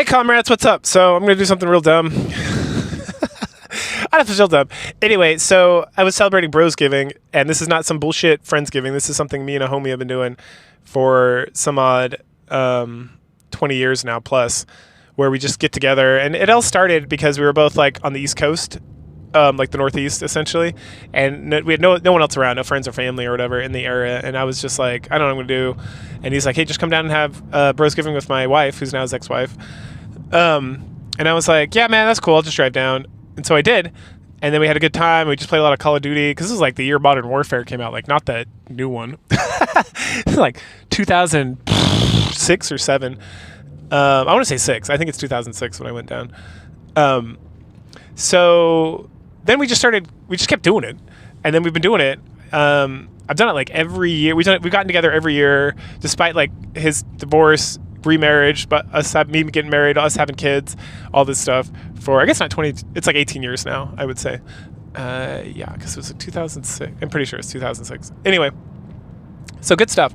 Hey comrades, what's up? So I'm gonna do something real dumb. I don't feel dumb. Anyway, so I was celebrating Brosgiving, and this is not some bullshit Friendsgiving. This is something me and a homie have been doing for some odd 20 years now plus, where we just get together. And it all started because we were both like on the East Coast, like the Northeast essentially, and we had no one else around, no friends or family or whatever in the area. And I was just like, I don't know what I'm gonna do. And he's like, hey, just come down and have Brosgiving with my wife, who's now his ex-wife. And I was like, yeah, man, that's cool. I'll just drive down. And so I did. And then we had a good time. We just played a lot of Call of Duty because this was like the year Modern Warfare came out, like not that new one, like 2006 or 7. I want to say 6. I think it's 2006 when I went down. So then we just kept doing it, and then we've been doing it. I've done it like every year. We've gotten together every year, despite like his divorce, remarriage, but me getting married, us having kids, all this stuff for, I guess not 20, it's like 18 years now, I would say. Yeah, because it was like 2006. I'm pretty sure it's 2006. Anyway, so good stuff.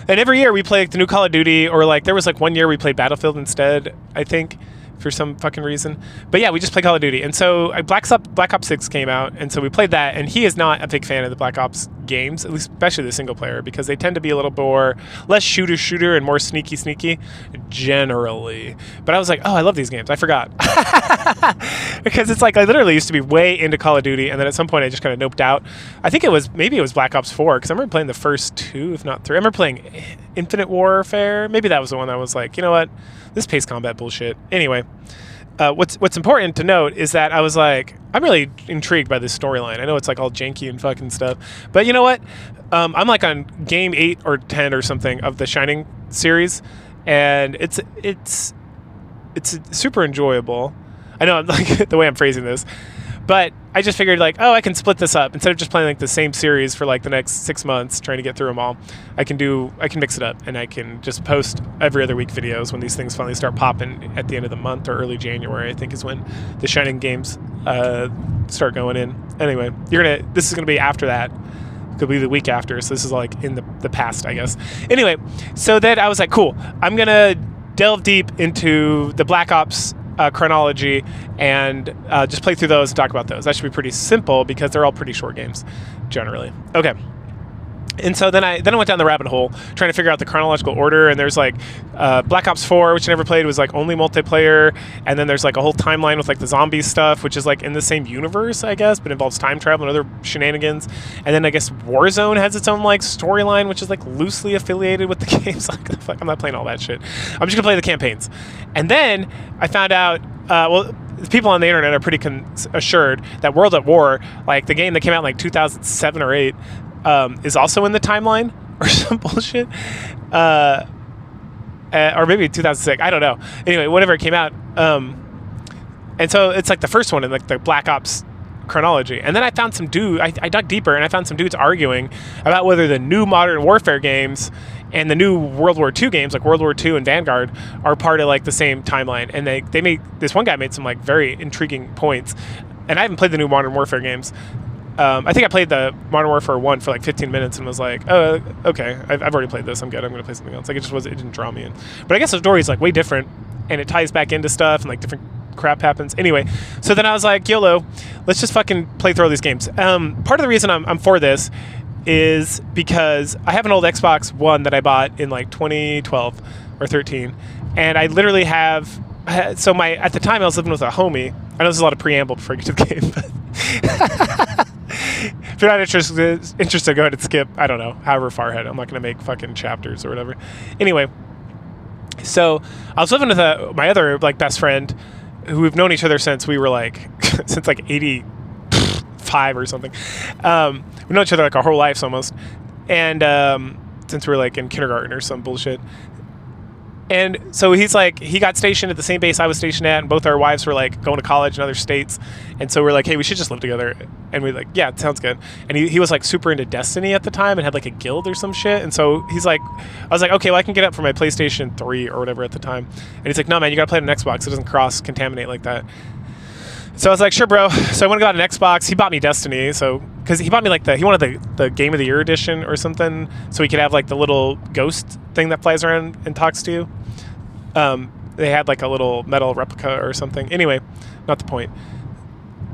And every year we play like the new Call of Duty, or like there was like one year we played Battlefield instead, I think, for some fucking reason. But yeah, we just play Call of Duty. And so Black Ops 6 came out, and so we played that, and he is not a big fan of the Black Ops games, at least especially the single player, because they tend to be a little more less shooter and more sneaky generally. But I was like, oh, I love these games. I forgot. Because it's like I literally used to be way into Call of Duty, and then at some point I just kind of noped out. I think it was Black Ops 4, because I remember playing the first 2, if not 3. I remember playing Infinite Warfare. Maybe that was the one I was like, you know what, this pace combat bullshit. Anyway, what's important to note is that I was like, I'm really intrigued by this storyline. I know it's like all janky and fucking stuff, but you know what? I'm like on game 8 or 10 or something of the Shining series, and it's super enjoyable. I know, like the way I'm phrasing this, but I just figured like, oh, I can split this up instead of just playing like the same series for like the next 6 months trying to get through them all. I can mix it up, and I can just post every other week videos when these things finally start popping at the end of the month, or early January, I think is when the Shining games start going in. Anyway, this is gonna be after that. Could be the week after, so this is like in the past, I guess. Anyway, so then I was like, cool, I'm gonna delve deep into the Black Ops chronology and just play through those and talk about those. That should be pretty simple because they're all pretty short games generally. Okay. And so then I went down the rabbit hole trying to figure out the chronological order, and there's like Black Ops 4, which I never played, was like only multiplayer, and then there's like a whole timeline with like the zombie stuff, which is like in the same universe, I guess, but involves time travel and other shenanigans. And then I guess Warzone has its own like storyline, which is like loosely affiliated with the games. Like, fuck, I'm not playing all that shit. I'm just gonna play the campaigns. And then I found out, well, people on the internet are pretty assured that World at War, like the game that came out in like 2007 or 8, is also in the timeline or some bullshit, or maybe 2006. I don't know. Anyway, whenever it came out, and so it's like the first one in like the Black Ops chronology. And then I found some dude. I dug deeper, and I found some dudes arguing about whether the new Modern Warfare games and the new World War II games, like World War II and Vanguard, are part of like the same timeline. And they made, this one guy made some like very intriguing points. And I haven't played the new Modern Warfare games. I think I played the Modern Warfare 1 for like 15 minutes and was like, oh, okay, I've already played this. I'm good. I'm going to play something else. Like, it didn't draw me in. But I guess the story is like way different, and it ties back into stuff, and like different crap happens. Anyway, so then I was like, YOLO, let's just fucking play through all these games. Part of the reason I'm for this is because I have an old Xbox One that I bought in like 2012 or 13, and I literally have, so at the time I was living with a homie. I know there's a lot of preamble before I get to the game, but if you're not interested, go ahead and skip, I don't know, however far ahead. I'm not going to make fucking chapters or whatever. Anyway, so I was living with my other like best friend, who we've known each other since we were like, since like 85 or something. We've known each other like our whole lives almost. And since we were like in kindergarten or some bullshit. And so he's like, he got stationed at the same base I was stationed at, and both our wives were like going to college in other states. And so we're like, hey, we should just live together. And we're like, yeah, it sounds good. And he was like super into Destiny at the time and had like a guild or some shit. And so he's like, I was like, okay, well, I can get up for my PlayStation 3 or whatever at the time. And he's like, no, man, you gotta play it on Xbox. It doesn't cross-contaminate like that. So I was like, sure, bro. So I went and got an Xbox. He bought me Destiny, so because he bought me like he wanted the Game of the Year edition or something, so he could have like the little ghost thing that flies around and talks to you. They had like a little metal replica or something. Anyway, not the point.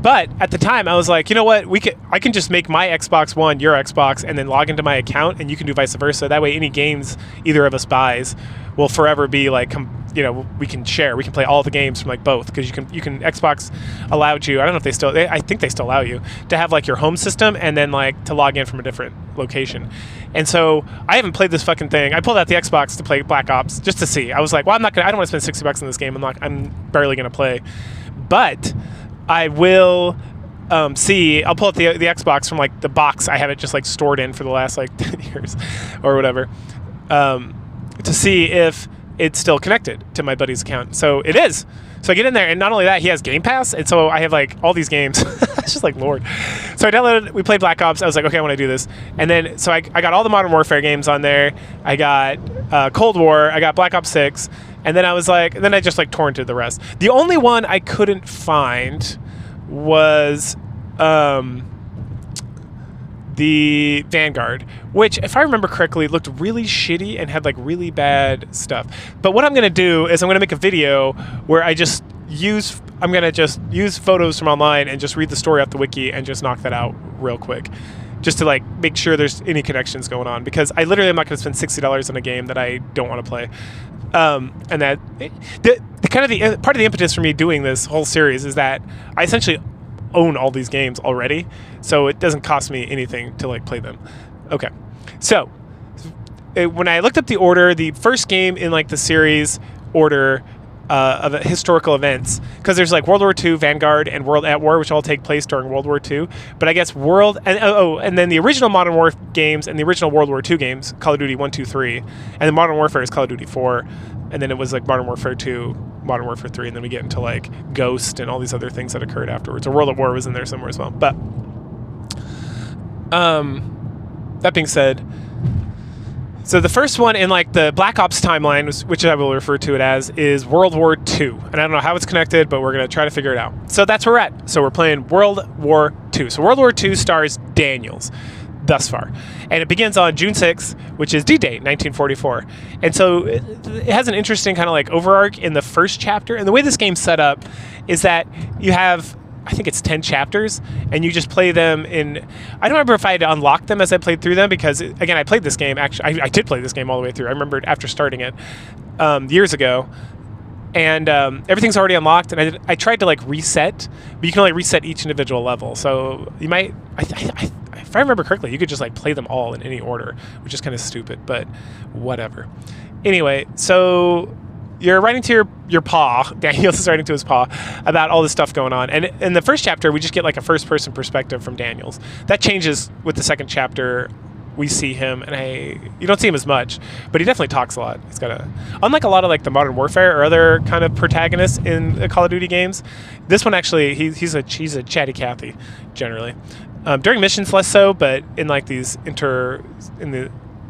But at the time, I was like, you know what? I can just make my Xbox One your Xbox, and then log into my account, and you can do vice versa. That way, any games either of us buys will forever be like, we can share. We can play all the games from like both, because you can. Xbox allowed you. I don't know if they still. I think they still allow you to have like your home system, and then like to log in from a different location. And so I haven't played this fucking thing. I pulled out the Xbox to play Black Ops just to see. I was like, well, I don't want to spend $60 in this game. I'm barely gonna play, but I will see. I'll pull out the Xbox from like the box I have it just like stored in for the last like 10 years or whatever, to see if it's still connected to my buddy's account. So it is. So I get in there, and not only that, he has Game Pass, and so I have like all these games. It's just like Lord. So I downloaded. We played Black Ops. I was like, okay, I want to do this. And then so I got all the Modern Warfare games on there. I got Cold War. I got Black Ops 6. And then I was like, then I just like torrented the rest. The only one I couldn't find was the Vanguard, which, if I remember correctly, looked really shitty and had like really bad stuff. But what I'm gonna do is I'm gonna make a video where I'm gonna just use photos from online and just read the story off the wiki and just knock that out real quick, just to like make sure there's any connections going on, because I literally am not gonna spend $60 on a game that I don't want to play. And that the kind of the part of the impetus for me doing this whole series is that I essentially own all these games already, so it doesn't cost me anything to like play them. Okay, so when I looked up the order, the first game in like the series order of historical events, because there's like World War II, Vanguard, and World at War, which all take place during World War II. But I guess and then the original Modern Warfare games and the original World War II games, Call of Duty 1, 2, 3, and then Modern Warfare is Call of Duty 4, and then it was like Modern Warfare 2, Modern Warfare 3, and then we get into like Ghost and all these other things that occurred afterwards. Or World at War was in there somewhere as well. But that being said, so the first one in like the Black Ops timeline, which I will refer to it as, is World War II. And I don't know how it's connected, but we're going to try to figure it out. So that's where we're at. So we're playing World War II. So World War II stars Daniels thus far. And it begins on June 6th, which is D-Day, 1944. And so it has an interesting kind of like overarch in the first chapter. And the way this game's set up is that you have, I think it's 10 chapters, and you just play them in. I don't remember if I had to unlock them as I played through them, because again, I played this game actually. I did play this game all the way through. I remembered after starting it years ago, and everything's already unlocked. And I tried to like reset, but you can only reset each individual level. So you might, if I remember correctly, you could just like play them all in any order, which is kind of stupid, but whatever. Anyway, so you're writing to your paw, Daniels is writing to his paw, about all this stuff going on. And in the first chapter, we just get like a first-person perspective from Daniels. That changes with the second chapter. We see him, and you don't see him as much, but he definitely talks a lot. He's got unlike a lot of like the Modern Warfare or other kind of protagonists in the Call of Duty games, this one actually, he's a chatty Cathy, generally. During missions, less so, but in like these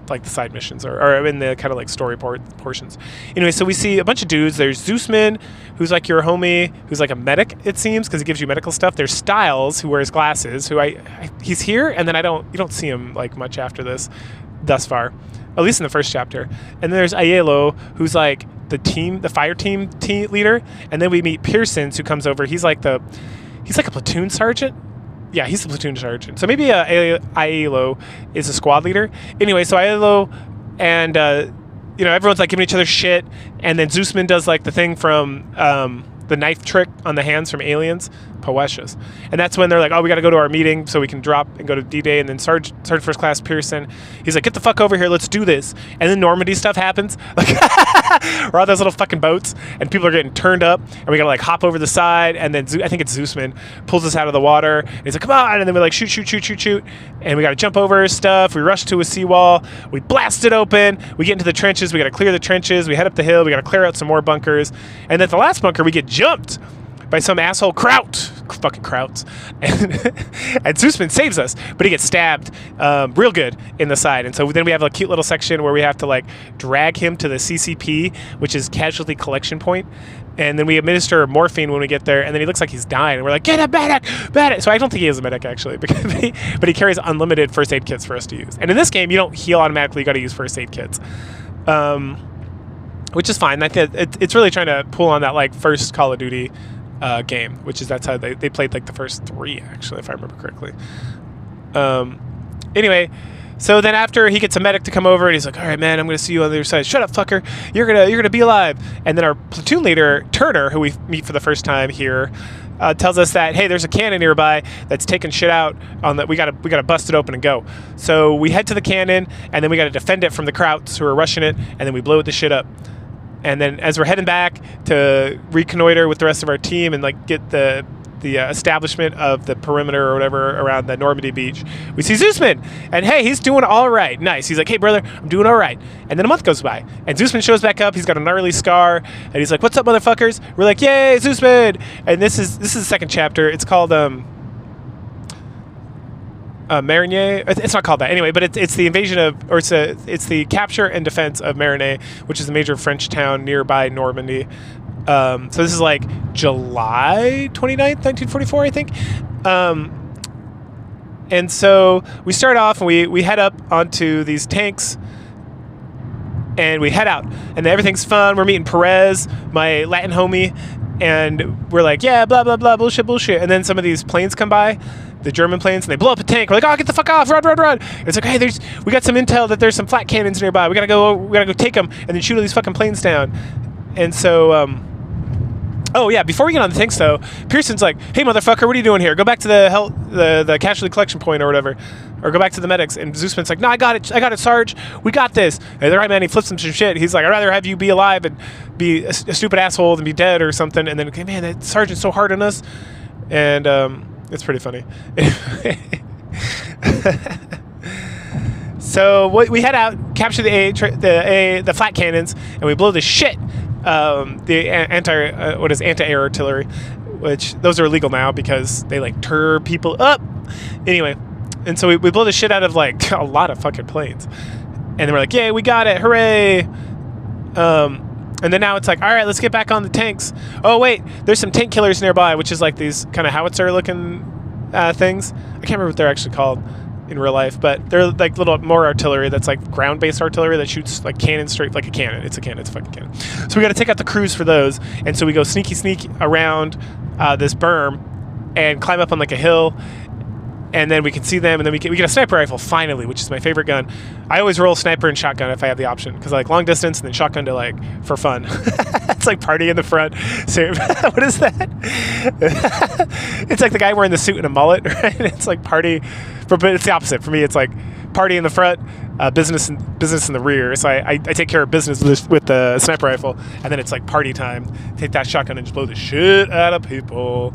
like the side missions or in the kind of like story portions. Anyway, so we see a bunch of dudes. There's Zeusman, who's like your homie, who's like a medic, it seems, because he gives you medical stuff. There's Styles, who wears glasses, who he's here, and then you don't see him like much after this thus far, at least in the first chapter. And then there's Aiello, who's like the fire team leader. And then we meet Pearsons, who comes over. He's like a platoon sergeant. Yeah, he's the platoon sergeant. So maybe Aiello is a squad leader. Anyway, so Aiello and, everyone's like giving each other shit. And then Zeusman does like the thing from the knife trick on the hands from Aliens, Poetious. And that's when they're like, oh, we got to go to our meeting so we can drop and go to D-Day. And then Sergeant First Class Pearson, he's like, get the fuck over here, let's do this. And then Normandy stuff happens. Like, we're on those little fucking boats, and people are getting turned up, and we got to like hop over the side. And then I think it's Zeusman pulls us out of the water. And he's like, come on. And then we like shoot. And we got to jump over stuff. We rush to a seawall. We blast it open. We get into the trenches. We got to clear the trenches. We head up the hill. We got to clear out some more bunkers. And at the last bunker, we get jumped by some asshole fucking Krauts. And Zeusman saves us, but he gets stabbed real good in the side. And so then we have a cute little section where we have to like drag him to the CCP, which is Casualty Collection Point. And then we administer morphine when we get there, and then he looks like he's dying. And we're like, get a medic! So I don't think he is a medic, actually, but he carries unlimited first aid kits for us to use. And in this game, you don't heal automatically. You got to use first aid kits. which is fine. I think it's really trying to pull on that like first Call of Duty game, which is that's how they played like the first 3 actually, if I remember correctly. Anyway, so then after he gets a medic to come over and he's like, all right, man, I'm going to see you on the other side. Shut up, fucker. You're gonna be alive. And then our platoon leader, Turner, who we meet for the first time here, tells us that, hey, there's a cannon nearby that's taking shit out on that. We gotta bust it open and go. So we head to the cannon and then we got to defend it from the Krauts who are rushing it, and then we blow the shit up. And then as we're heading back to reconnoiter with the rest of our team and like get the establishment of the perimeter or whatever around the Normandy beach, we see Zeusman, and hey, he's doing all right. Nice. He's like, hey brother, I'm doing all right. And then a month goes by and Zeusman shows back up. He's got a gnarly scar and he's like, what's up, motherfuckers? We're like, yay, Zeusman. And this is the second chapter. It's called Marigny. It's not called that anyway, but it's the invasion of, or it's the capture and defense of Marigny, which is a major French town nearby Normandy. So this is like July 29th, 1944, I think. And so we start off and we head up onto these tanks and we head out and everything's fun. We're meeting Perez, my Latin homie, and we're like, yeah, blah, blah, blah, bullshit. And then some of these planes come by, the German planes, and they blow up a tank. We're like, oh, get the fuck off, run. It's like, hey, we got some intel that there's some flat cannons nearby. We gotta go take them and then shoot all these fucking planes down. And so, oh yeah, before we get on the tanks though, Pearson's like, hey motherfucker, what are you doing here? Go back to the casualty collection point or whatever. Or go back to the medics. And Zeusman's like, no, I got it, Sarge. We got this. And the right man, he flips him some shit. He's like, I'd rather have you be alive and be a stupid asshole than be dead or something. And then, okay, man, that sergeant's so hard on us. And it's pretty funny. So we head out, capture the flat cannons, and we blow the shit. The anti-air artillery, which those are illegal now because they like tear people up. Anyway, and so we blow the shit out of like a lot of fucking planes, and then we're like, yay, we got it, hooray. And then now it's like, all right, let's get back on the tanks. Oh wait, there's some tank killers nearby, which is like these kind of howitzer looking things. I can't remember what they're actually called in real life, but they're like little more artillery that's like ground-based artillery that shoots like cannon straight, like a cannon. It's a cannon, it's a fucking cannon. So we got to take out the crews for those, and so we go sneak around this berm and climb up on like a hill, and then we can see them, and then we get a sniper rifle finally, which is my favorite gun. I always roll sniper and shotgun if I have the option, because I like long distance and then shotgun to like for fun. It's like party in the front. So, what is that? It's like the guy wearing the suit and a mullet, right? It's like party, but it's the opposite. For me, it's like party in the front, business in the rear. So I take care of business with the sniper rifle, and then it's like party time. Take that shotgun and just blow the shit out of people.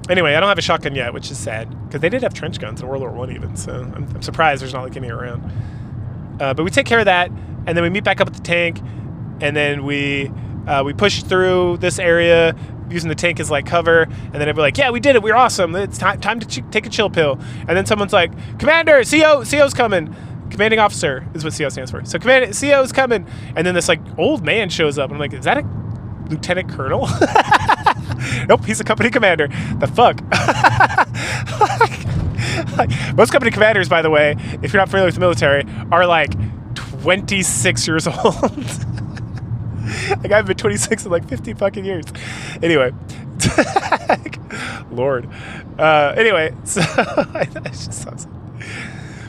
Anyway, I don't have a shotgun yet, which is sad, because they did have trench guns in World War I even, so I'm surprised there's not like any around. But we take care of that, and then we meet back up at the tank, and then we push through this area using the tank as like cover, and then everybody's like, yeah, we did it, we're awesome, it's time to take a chill pill. And then someone's like, Commander, CO's coming. Commanding officer is what CO stands for. So CO's coming, and then this like old man shows up, and I'm like, is that a lieutenant colonel? Nope, he's a company commander. The fuck? Like, most company commanders, by the way, if you're not familiar with the military, are like 26 years old. Like, I've been 26 in like 50 fucking years. Anyway. Lord. Anyway, so it's just awesome.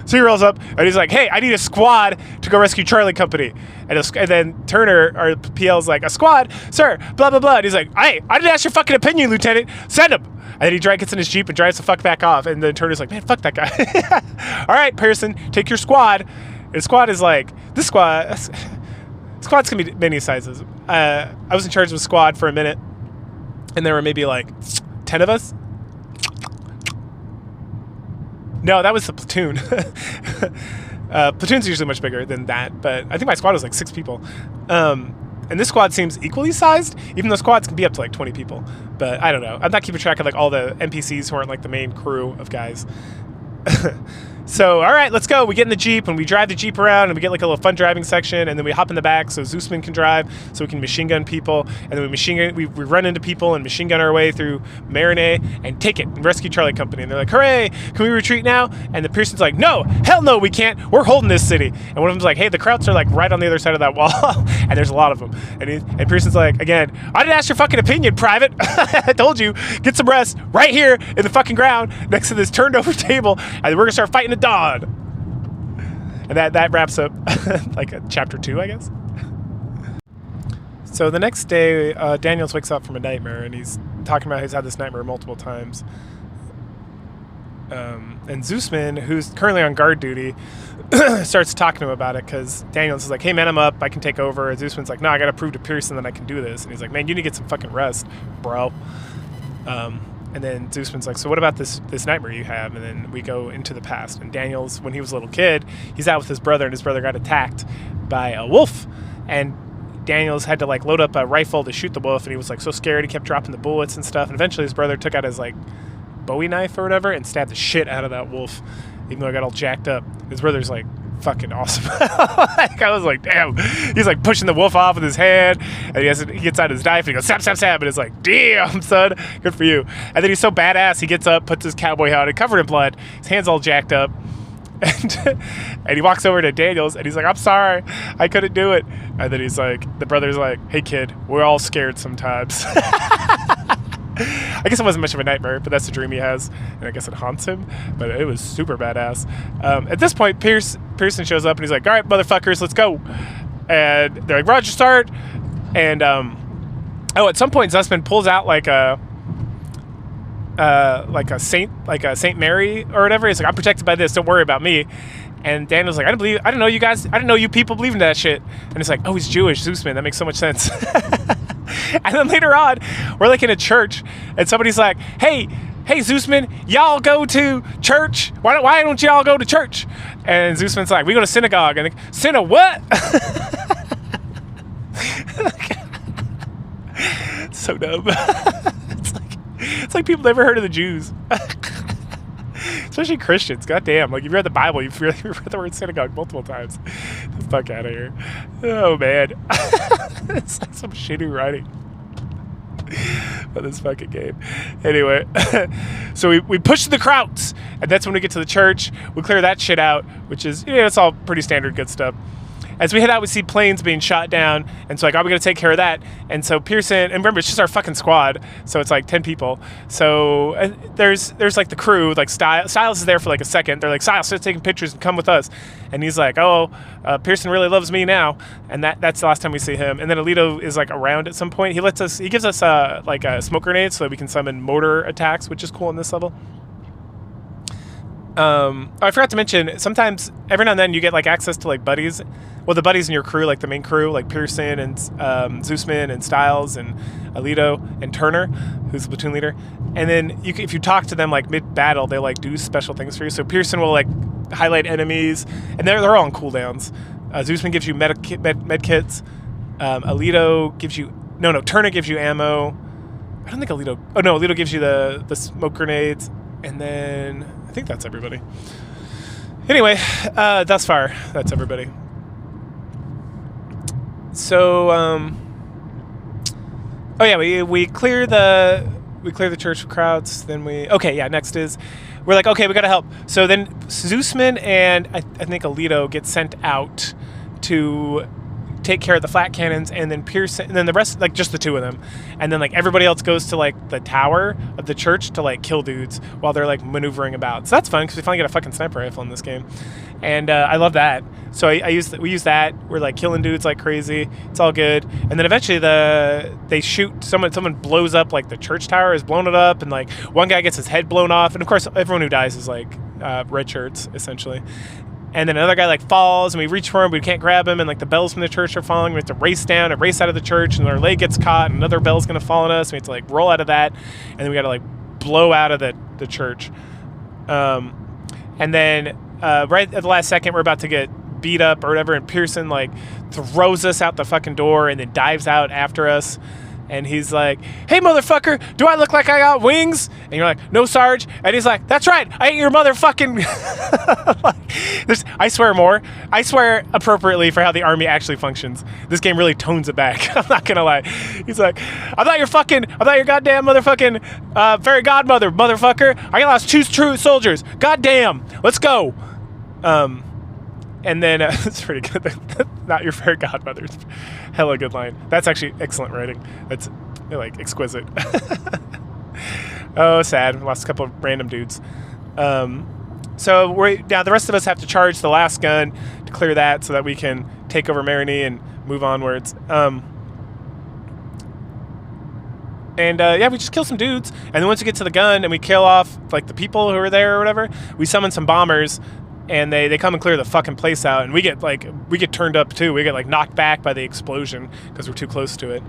So he rolls up, and he's like, hey, I need a squad to go rescue Charlie Company. And then Turner, our PL's like, a squad? Sir, blah, blah, blah. And he's like, hey, I didn't ask your fucking opinion, Lieutenant. Send him. And then he gets in his Jeep and drives the fuck back off. And then Turner's like, man, fuck that guy. All right, Pearson, take your squad. And the squad is like, squad's going to be many sizes. I was in charge of a squad for a minute, and there were maybe like 10 of us. No, that was the platoon. Platoon's usually much bigger than that, but I think my squad was like 6 people. And this squad seems equally sized, even though squads can be up to like 20 people. But I don't know. I'm not keeping track of like all the NPCs who aren't like the main crew of guys. So, all right, let's go. We get in the Jeep, and we drive the Jeep around, and we get like a little fun driving section, and then we hop in the back so Zeusman can drive, so we can machine gun people, and then we run into people and machine gun our way through Marinette and take it and rescue Charlie Company. And they're like, hooray, can we retreat now? And the Pearson's like, no, hell no, we can't. We're holding this city. And one of them's like, hey, the Krauts are like right on the other side of that wall, and there's a lot of them. And Pearson's like, again, I didn't ask your fucking opinion, Private. I told you, get some rest right here in the fucking ground next to this turned over table, and we're gonna start fighting at dawn. And that wraps up like chapter 2, I guess. So the next day, Daniels wakes up from a nightmare, and he's talking about he's had this nightmare multiple times. And Zeusman, who's currently on guard duty, starts talking to him about it, because Daniels is like, hey man, I'm up, I can take over. And Zeusman's like, no, I gotta prove to Pearson that I can do this. And he's like, man, you need to get some fucking rest, bro. And then Zeusman's like, so what about this nightmare you have? And then we go into the past. And Daniels, when he was a little kid, he's out with his brother, and his brother got attacked by a wolf. And Daniels had to like load up a rifle to shoot the wolf, and he was like so scared, he kept dropping the bullets and stuff. And eventually his brother took out his like Bowie knife or whatever and stabbed the shit out of that wolf, even though I got all jacked up. His brother's like fucking awesome. Like, I was like, damn. He's like pushing the wolf off with his hand, and he gets out his knife and he goes stab, stab, stab, and it's like, damn, son, good for you. And then he's so badass, he gets up, puts his cowboy hat on, covered in blood, his hand's all jacked up, and he walks over to Daniels and he's like, I'm sorry, I couldn't do it. And then he's like, the brother's like, hey kid, we're all scared sometimes. I guess it wasn't much of a nightmare, but that's the dream he has, and I guess it haunts him. But it was super badass. At this point, Pearson shows up, and he's like, all right, motherfuckers, let's go. And they're like, Roger, start. And at some point, Zussman pulls out like a Saint Mary or whatever. He's like, I'm protected by this, don't worry about me. And Daniel's like, I didn't know you people believe in that shit. And it's like, oh, he's Jewish, Zeusman, that makes so much sense. And then later on, we're like in a church, and somebody's like, hey Zeusman, y'all go to church? Why don't y'all go to church? And Zeusman's like, we go to synagogue. And like, what? So dumb. It's like people never heard of the Jews. Especially Christians. Goddamn. Like, if you read the Bible, you've read the word synagogue multiple times. Get the fuck out of here. Oh, man. It's like some shitty writing for this fucking game. Anyway, so we push the Krauts, and that's when we get to the church. We clear that shit out, which is, it's all pretty standard good stuff. As we head out, we see planes being shot down, and so like, we got to take care of that. And so Pearson, and remember, it's just our fucking squad, so it's like 10 people. So there's like the crew, like Styles is there for like a second. They're like, Styles, start taking pictures and come with us. And he's like, Pearson really loves me now, and that's the last time we see him. And then Alito is like around at some point. He gives us like a smoke grenade so that we can summon mortar attacks, which is cool in this level. I forgot to mention, sometimes every now and then you get like access to like buddies. Well, the buddies in your crew, like the main crew, like Pearson and Zeusman and Styles and Alito and Turner, who's the platoon leader. And then if you talk to them like mid-battle, they like do special things for you. So Pearson will like highlight enemies, and they're all on cooldowns. Zeusman gives you med kits. Alito gives you Turner gives you ammo. I don't think Alito. Oh no, Alito gives you the smoke grenades, and then I think that's everybody. Anyway, thus far, that's everybody. So, we clear the church of crowds. Then next is we're like, okay, we gotta help. So then Zeusman and I think Alito get sent out to take care of the flat cannons, and then Pearson, and then the rest, like just the two of them, and then like everybody else goes to like the tower of the church to like kill dudes while they're like maneuvering about. So that's fun because we finally get a fucking sniper rifle in this game, and I love that. So we use that. We're like killing dudes like crazy. It's all good, and then eventually they shoot someone blows up like the church tower is blown it up, and like one guy gets his head blown off, and of course everyone who dies is like red shirts essentially. And then another guy like falls, and we reach for him, but we can't grab him, and like the bells from the church are falling. We have to race down and race out of the church, and our leg gets caught, and another bell's gonna fall on us. We have to like roll out of that, and then we gotta like blow out of the church. And then right at the last second, we're about to get beat up or whatever, and Pearson like throws us out the fucking door and then dives out after us. And he's like, hey, motherfucker, do I look like I got wings? And you're like, no, Sarge. And he's like, that's right, I ain't your motherfucking... I swear more. I swear appropriately for how the army actually functions. This game really tones it back. I'm not gonna lie. He's like, I'm not your goddamn motherfucking fairy godmother, motherfucker. I lost 2 true soldiers. Goddamn. Let's go. And then it's pretty good. Not your fairy godmother. It's hella good line. That's actually excellent writing. That's like exquisite. Oh, sad. Lost a couple of random dudes. So now the rest of us have to charge the last gun to clear that so that we can take over Marigny and move onwards. Yeah, we just kill some dudes, and then once we get to the gun and we kill off like the people who are there or whatever, we summon some bombers, and they come and clear the fucking place out, and we get turned up too. We get like knocked back by the explosion because we're too close to it.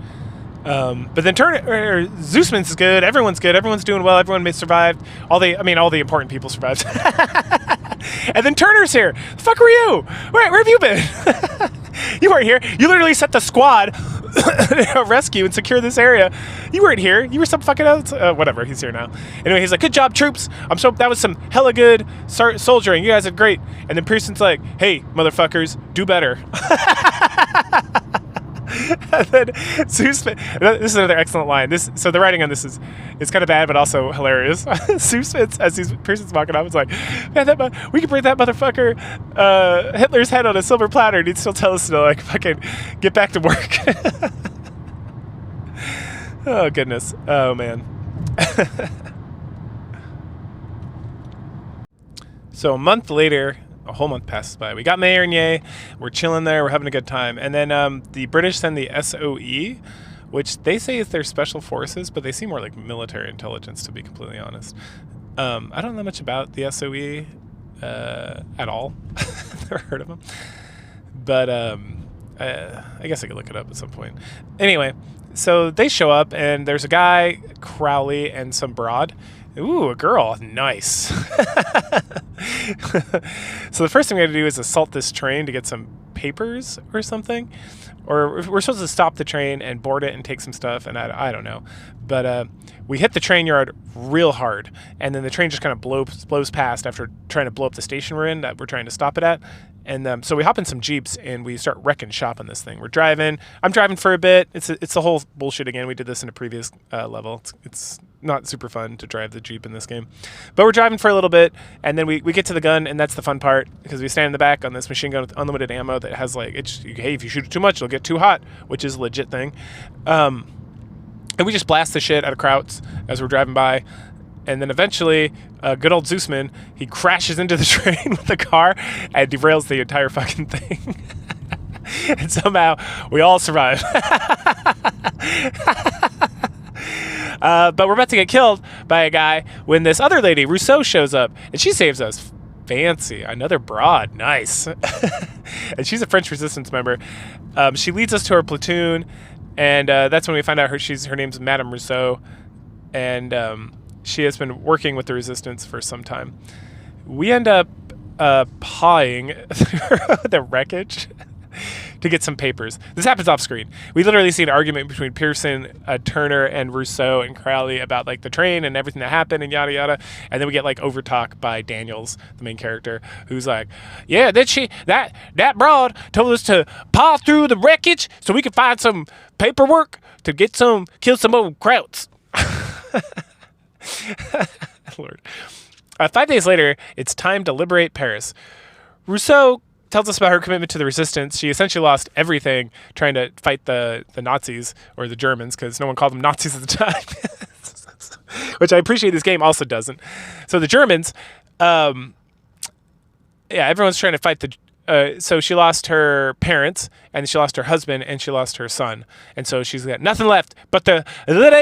But then Zeusman's is good. Everyone's good. Everyone's doing well. Everyone survived. All the important people survived. And then Turner's here. The fuck were you? Where have you been? You weren't here. You literally set the squad to rescue and secure this area. You weren't here. You were some fucking else. Whatever. He's here now. Anyway, he's like, good job, troops. That was some hella good soldiering. You guys are great. And then Pearson's like, hey, motherfuckers, do better. And then Zeusman, this is another excellent line. So the writing on this is kind of bad, but also hilarious. Zeusman, as Pearson's walking up, is like, man, we could bring that motherfucker Hitler's head on a silver platter, and he'd still tell us to like fucking get back to work. Oh goodness. Oh man. So a month later. A whole month passes by. We got Marigny. We're chilling there. We're having a good time. And then the British send the SOE, which they say is their special forces, but they seem more like military intelligence, to be completely honest. I don't know much about the SOE at all. Never heard of them. But I guess I could look it up at some point. Anyway, so they show up, and there's a guy, Crowley, and some broad. Ooh, a girl. Nice. So the first thing we have to do is assault this train to get some papers or something. Or we're supposed to stop the train and board it and take some stuff, and I don't know. But we hit the train yard real hard, and then the train just kind of blows past after trying to blow up the station we're in that we're trying to stop it at. And so we hop in some Jeeps, and we start wrecking shop on this thing. We're driving. I'm driving for a bit. It's the whole bullshit again. We did this in a previous level. It's not super fun to drive the Jeep in this game. But we're driving for a little bit, and then we get to the gun, and that's the fun part, because we stand in the back on this machine gun with unlimited ammo that has like, hey, if you shoot it too much, it'll get too hot, which is a legit thing. And we just blast the shit out of Krauts as we're driving by. And then eventually, good old Zeusman, he crashes into the train with the car and derails the entire fucking thing. And somehow, we all survive. But we're about to get killed by a guy when this other lady, Rousseau, shows up. And she saves us. Fancy. Another broad. Nice. And she's a French resistance member. She leads us to her platoon. And that's when we find out her name's Madame Rousseau. And she has been working with the resistance for some time. We end up pawing the wreckage to get some papers. This happens off screen. We literally see an argument between Pearson, Turner, and Rousseau and Crowley about like the train and everything that happened and yada yada. And then we get like overtalk by Daniels, the main character, who's like, yeah, that broad told us to paw through the wreckage so we could find some paperwork to kill some old Krauts. Lord. 5 days later, it's time to liberate Paris. Rousseau tells us about her commitment to the resistance. She essentially lost everything trying to fight the Nazis, or the Germans, because no one called them Nazis at the time. Which I appreciate this game also doesn't. So the Germans, everyone's trying to fight so she lost her parents, and she lost her husband, and she lost her son. And so she's got nothing left but the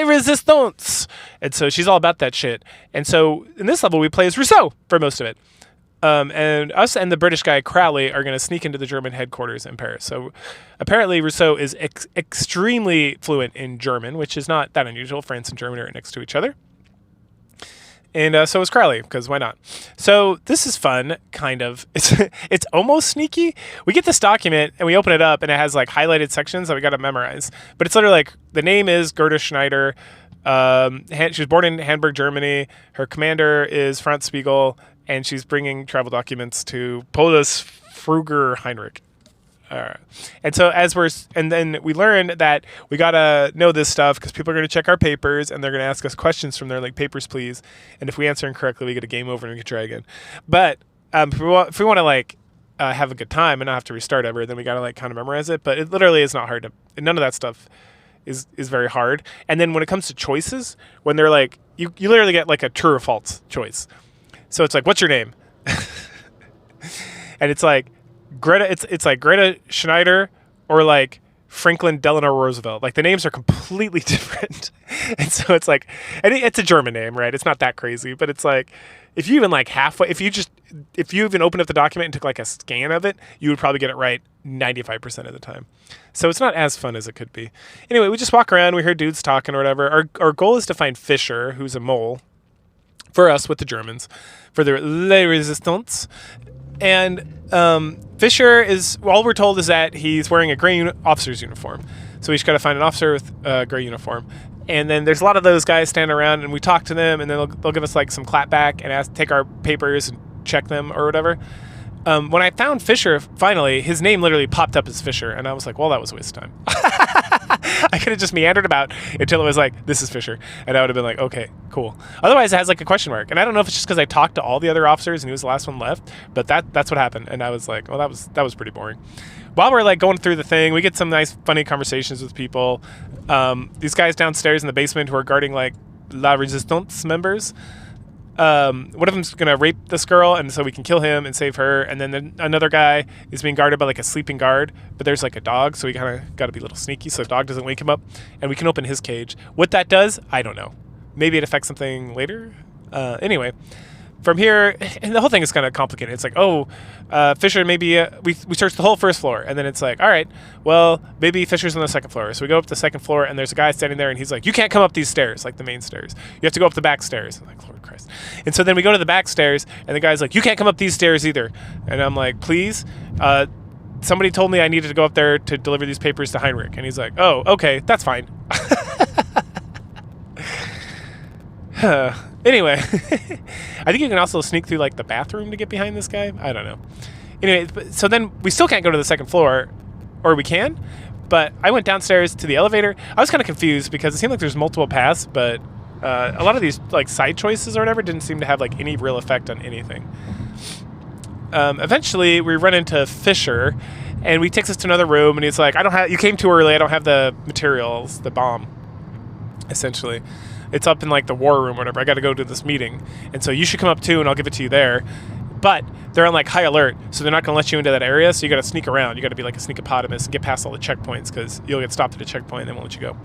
resistance. And so she's all about that shit. And so in this level, we play as Rousseau for most of it. And us and the British guy Crowley are going to sneak into the German headquarters in Paris. So apparently Rousseau is extremely fluent in German, which is not that unusual. France and Germany are next to each other. And so is Crowley, because why not? So this is fun, kind of. It's almost sneaky. We get this document and we open it up and it has like highlighted sections that we got to memorize. But it's literally like the name is Gerda Schneider. She was born in Hamburg, Germany. Her commander is Franz Spiegel, and she's bringing travel documents to Polis Fruger Heinrich. And so and then we learn that we gotta know this stuff because people are gonna check our papers and they're gonna ask us questions from there, like papers, please. And if we answer incorrectly, we get a game over and we can try again. But if we want to like have a good time and not have to restart ever, then we gotta like kind of memorize it. But it literally is not hard to. None of that stuff is very hard. And then when it comes to choices, when they're like you literally get like a true or false choice. So it's like, what's your name? And it's like Greta. It's like Greta Schneider or like Franklin Delano Roosevelt. Like the names are completely different. And so it's like, and it's a German name, right? It's not that crazy, but it's like, if you even like halfway, if you even opened up the document and took like a scan of it, you would probably get it right 95% of the time. So it's not as fun as it could be. Anyway, we just walk around, we hear dudes talking or whatever. Our goal is to find Fischer, who's a mole, for us with the Germans, for the Les Resistants. And Fischer is, all we're told is that he's wearing a gray officer's uniform. So we just got to find an officer with a gray uniform. And then there's a lot of those guys standing around, and we talk to them, and then they'll give us like some clap back and take our papers and check them or whatever. When I found Fischer, finally, his name literally popped up as Fischer, and I was like, well, that was a waste of time. I could have just meandered about until it was like, this is Fischer, and I would have been like, okay, cool. Otherwise, it has like a question mark, and I don't know if it's just because I talked to all the other officers and he was the last one left, but that's what happened, and I was like, well, that was pretty boring. While we're like going through the thing, we get some nice, funny conversations with people. These guys downstairs in the basement who are guarding like La Resistance members. One of them's gonna rape this girl, and so we can kill him and save her. And then another guy is being guarded by like a sleeping guard, but there's like a dog, so we kind of got to be a little sneaky so the dog doesn't wake him up, and we can open his cage. What that does, I don't know. Maybe it affects something later. Anyway, from here, and the whole thing is kind of complicated. It's like, Fischer, maybe we search the whole first floor, and then it's like, all right, well, maybe Fischer's on the second floor. So we go up to the second floor, and there's a guy standing there, and he's like, you can't come up these stairs, like the main stairs. You have to go up the back stairs. I'm like, Lord Christ. And so then we go to the back stairs, and the guy's like, you can't come up these stairs either. And I'm like, please? Somebody told me I needed to go up there to deliver these papers to Heinrich. And he's like, oh, okay, that's fine. Anyway, I think you can also sneak through like the bathroom to get behind this guy. I don't know. Anyway, so then we still can't go to the second floor, or we can, but I went downstairs to the elevator. I was kind of confused because it seemed like there's multiple paths, but a lot of these like side choices or whatever didn't seem to have like any real effect on anything. Eventually we run into Fischer, and he takes us to another room, and he's like, you came too early. I don't have the materials, the bomb, essentially. It's up in like the war room or whatever. I got to go to this meeting. And so you should come up too, and I'll give it to you there. But they're on like high alert, so they're not going to let you into that area. So you got to sneak around. You got to be like a sneakopotamus and get past all the checkpoints, because you'll get stopped at a checkpoint and they won't let you go.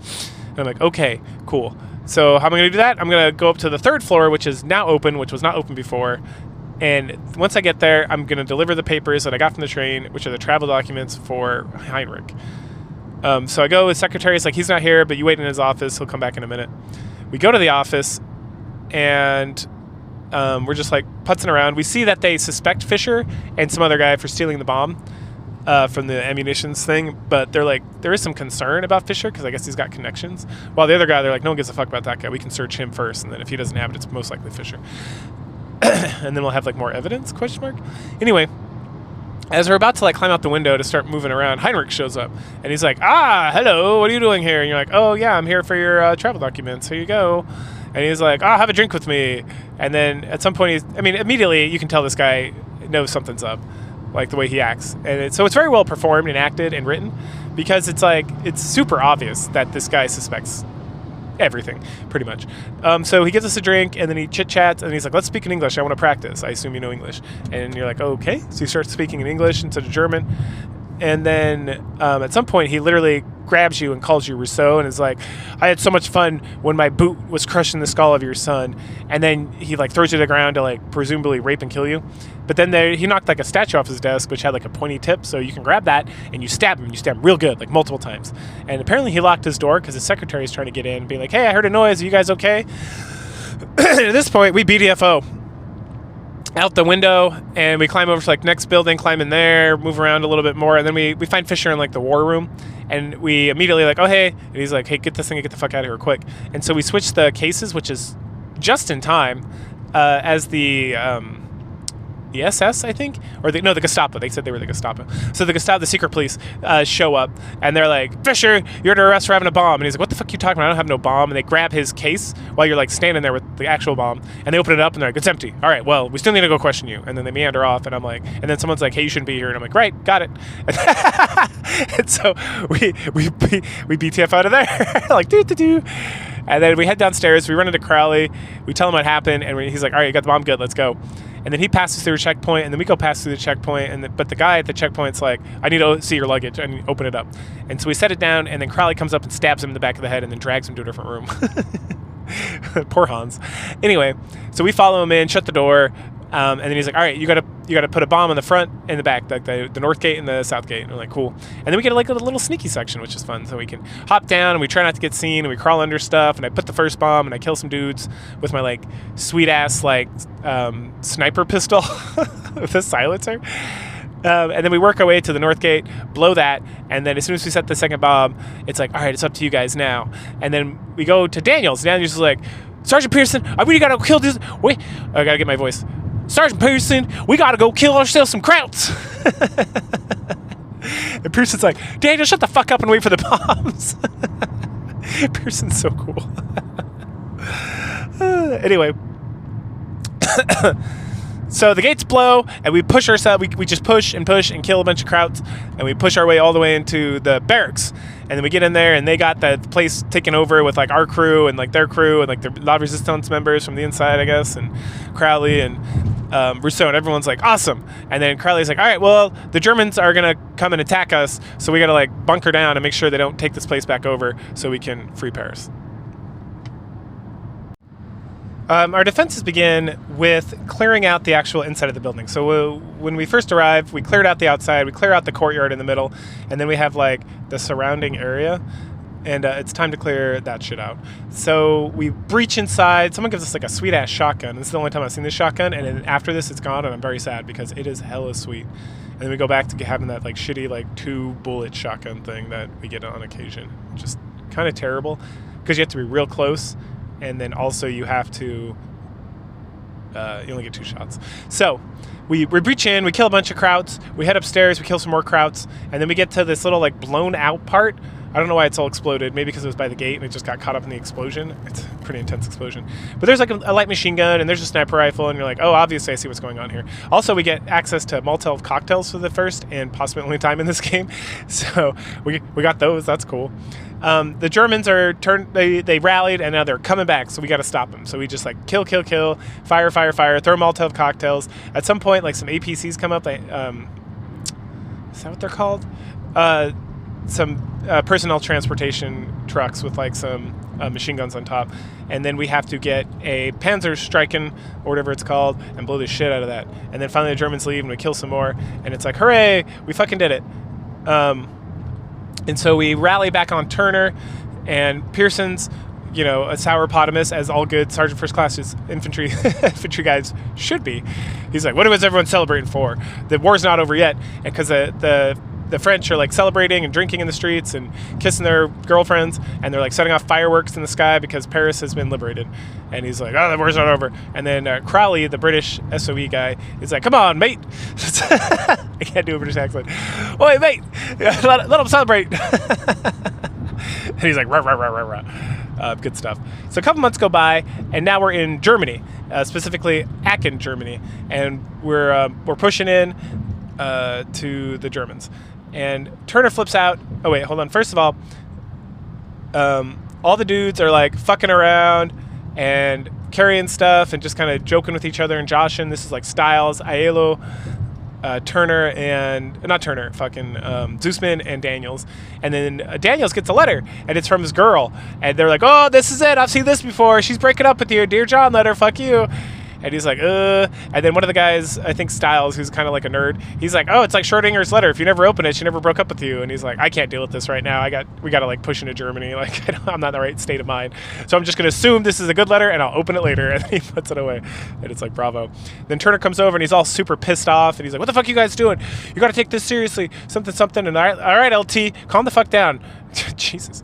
And I'm like, okay, cool. So how am I going to do that? I'm going to go up to the third floor, which is now open, which was not open before. And once I get there, I'm going to deliver the papers that I got from the train, which are the travel documents for Heinrich. So I go with secretary. It's like, he's not here, but you wait in his office. He'll come back in a minute. We go to the office, and we're just like putzing around. We see that they suspect Fischer and some other guy for stealing the bomb from the ammunitions thing, but they're like, there is some concern about Fischer because I guess he's got connections. While the other guy, they're like, no one gives a fuck about that guy. We can search him first, and then if he doesn't have it, it's most likely Fischer. And then we'll have like more evidence, question mark. Anyway, as we're about to like climb out the window to start moving around, Heinrich shows up, and he's like, hello, what are you doing here? And you're like, oh yeah, I'm here for your travel documents. Here you go. And he's like, have a drink with me. And then at some point, immediately you can tell this guy knows something's up, like the way he acts. And so it's very well performed and acted and written, because it's like, it's super obvious that this guy suspects everything, pretty much. So he gives us a drink, and then he chit-chats, and he's like, let's speak in English. I want to practice. I assume you know English. And you're like, okay. So he starts speaking in English instead of German. And then at some point, he literally grabs you and calls you Rousseau, and is like, I had so much fun when my boot was crushing the skull of your son. And then he like throws you to the ground to like presumably rape and kill you. But then he knocked like a statue off his desk, which had like a pointy tip, so you can grab that and you stab him. You stab him real good, like multiple times. And apparently he locked his door because his secretary is trying to get in, being like, hey, I heard a noise. Are you guys okay? At this point, we BDFO out the window, and we climb over to like next building, climb in there, move around a little bit more, and then we find Fisher in like the war room, and we immediately like, oh hey, and he's like, hey, get this thing and get the fuck out of here quick. And so we switch the cases, which is just in time, as the SS, I think, or the Gestapo. They said they were the Gestapo. So the Gestapo, the secret police, show up, and they're like, Fisher, you're under arrest for having a bomb. And he's like, what the fuck are you talking about? I don't have no bomb. And they grab his case while you're like standing there with the actual bomb, and they open it up, and they're like, it's empty. All right, well, we still need to go question you. And then they meander off, and I'm like, and then someone's like, hey, you shouldn't be here. And I'm like, right, got it. And so we BTF out of there, like doo. And then we head downstairs. We run into Crowley. We tell him what happened, and he's like, all right, you got the bomb, good, let's go. And then he passes through a checkpoint, and then we go past through the checkpoint. But the guy at the checkpoint's like, I need to see your luggage. I need to open it up. And so we set it down, and then Crowley comes up and stabs him in the back of the head and then drags him to a different room. Poor Hans. Anyway, so we follow him in, shut the door, and then he's like, all right, you gotta put a bomb in the front and the back, like the north gate and the south gate. And we're like, cool. And then we get like a little sneaky section, which is fun. So we can hop down, and we try not to get seen, and we crawl under stuff, and I put the first bomb, and I kill some dudes with my like sweet ass like sniper pistol with a silencer. And then we work our way to the north gate, blow that, and then as soon as we set the second bomb, it's like, all right, it's up to you guys now. And then we go to Daniels. Daniels is like, Sergeant Pearson, I really gotta kill this. Wait, I gotta get my voice. Sergeant Pearson, we gotta go kill ourselves some krauts. And Pearson's like, Daniel, shut the fuck up and wait for the bombs. Pearson's so cool. Anyway. So the gates blow, and we push ourselves. We just push and kill a bunch of krauts, and we push our way all the way into the barracks. And then we get in there, and they got the place taken over with like our crew and like their crew and like their La Resistance members from the inside, I guess, and Crowley and Rousseau, and everyone's like, awesome. And then Crowley's like, all right, well, the Germans are gonna come and attack us, so we gotta like bunker down and make sure they don't take this place back over, so we can free Paris. Our defenses begin with clearing out the actual inside of the building. So when we first arrive, we cleared out the outside, we clear out the courtyard in the middle, and then we have like the surrounding area, and it's time to clear that shit out. So we breach inside. Someone gives us like a sweet ass shotgun. This is the only time I've seen this shotgun, and then after this it's gone, and I'm very sad because it is hella sweet. And then we go back to having that like shitty like 2-bullet shotgun thing that we get on occasion. Just kind of terrible because you have to be real close. And then also you have to, you only get 2 shots. So we breach in, we kill a bunch of krauts, we head upstairs, we kill some more krauts, and then we get to this little like blown out part. I don't know why it's all exploded. Maybe because it was by the gate and it just got caught up in the explosion. It's a pretty intense explosion. But there's like a light machine gun, and there's a sniper rifle, and you're like, oh, obviously I see what's going on here. Also, we get access to Molotov cocktails for the first and possibly only time in this game. So we got those. That's cool. The Germans are they rallied, and now they're coming back, so we got to stop them. So we just like kill, fire, throw Molotov cocktails. At some point, like some APCs come up. Is that what they're called? Some personnel transportation trucks with like some machine guns on top, and then we have to get a Panzerstreifen or whatever it's called and blow the shit out of that. And then finally the Germans leave, and we kill some more, and it's like, hooray, we fucking did it. And so we rally back on Turner, and Pearson's, you know, a sourpotamus, as all good Sergeant First Class infantry guys should be. He's like, what was everyone celebrating for? The war's not over yet. And because the French are like celebrating and drinking in the streets and kissing their girlfriends, and they're like setting off fireworks in the sky because Paris has been liberated. And he's like, oh, the war's not over. And then Crowley, the British SOE guy, is like, come on, mate. I can't do a British accent. Oi, mate, let them celebrate. And he's like, rah, rah, rah, rah, rah. Good stuff. So a couple months go by, and now we're in Germany, specifically Aachen, Germany, and we're pushing in to the Germans. And Turner flips out. Oh wait, hold on. First of all the dudes are like fucking around and carrying stuff and just kind of joking with each other and joshing. This is like Styles, Aiello, Turner, and not Turner, fucking Zusman and Daniels. And then Daniels gets a letter, and it's from his girl, and they're like, oh, this is it, I've seen this before, she's breaking up with you, dear John letter, fuck you. And he's like, and then one of the guys, I think Styles, who's kind of like a nerd, he's like, oh, it's like Schrodinger's letter. If you never open it, she never broke up with you. And he's like, I can't deal with this right now. We got to like push into Germany. Like, I'm not in the right state of mind. So I'm just going to assume this is a good letter and I'll open it later. And he puts it away. And it's like, bravo. Then Turner comes over and he's all super pissed off. And he's like, what the fuck are you guys doing? You got to take this seriously. Something. And all right, LT, calm the fuck down. Jesus.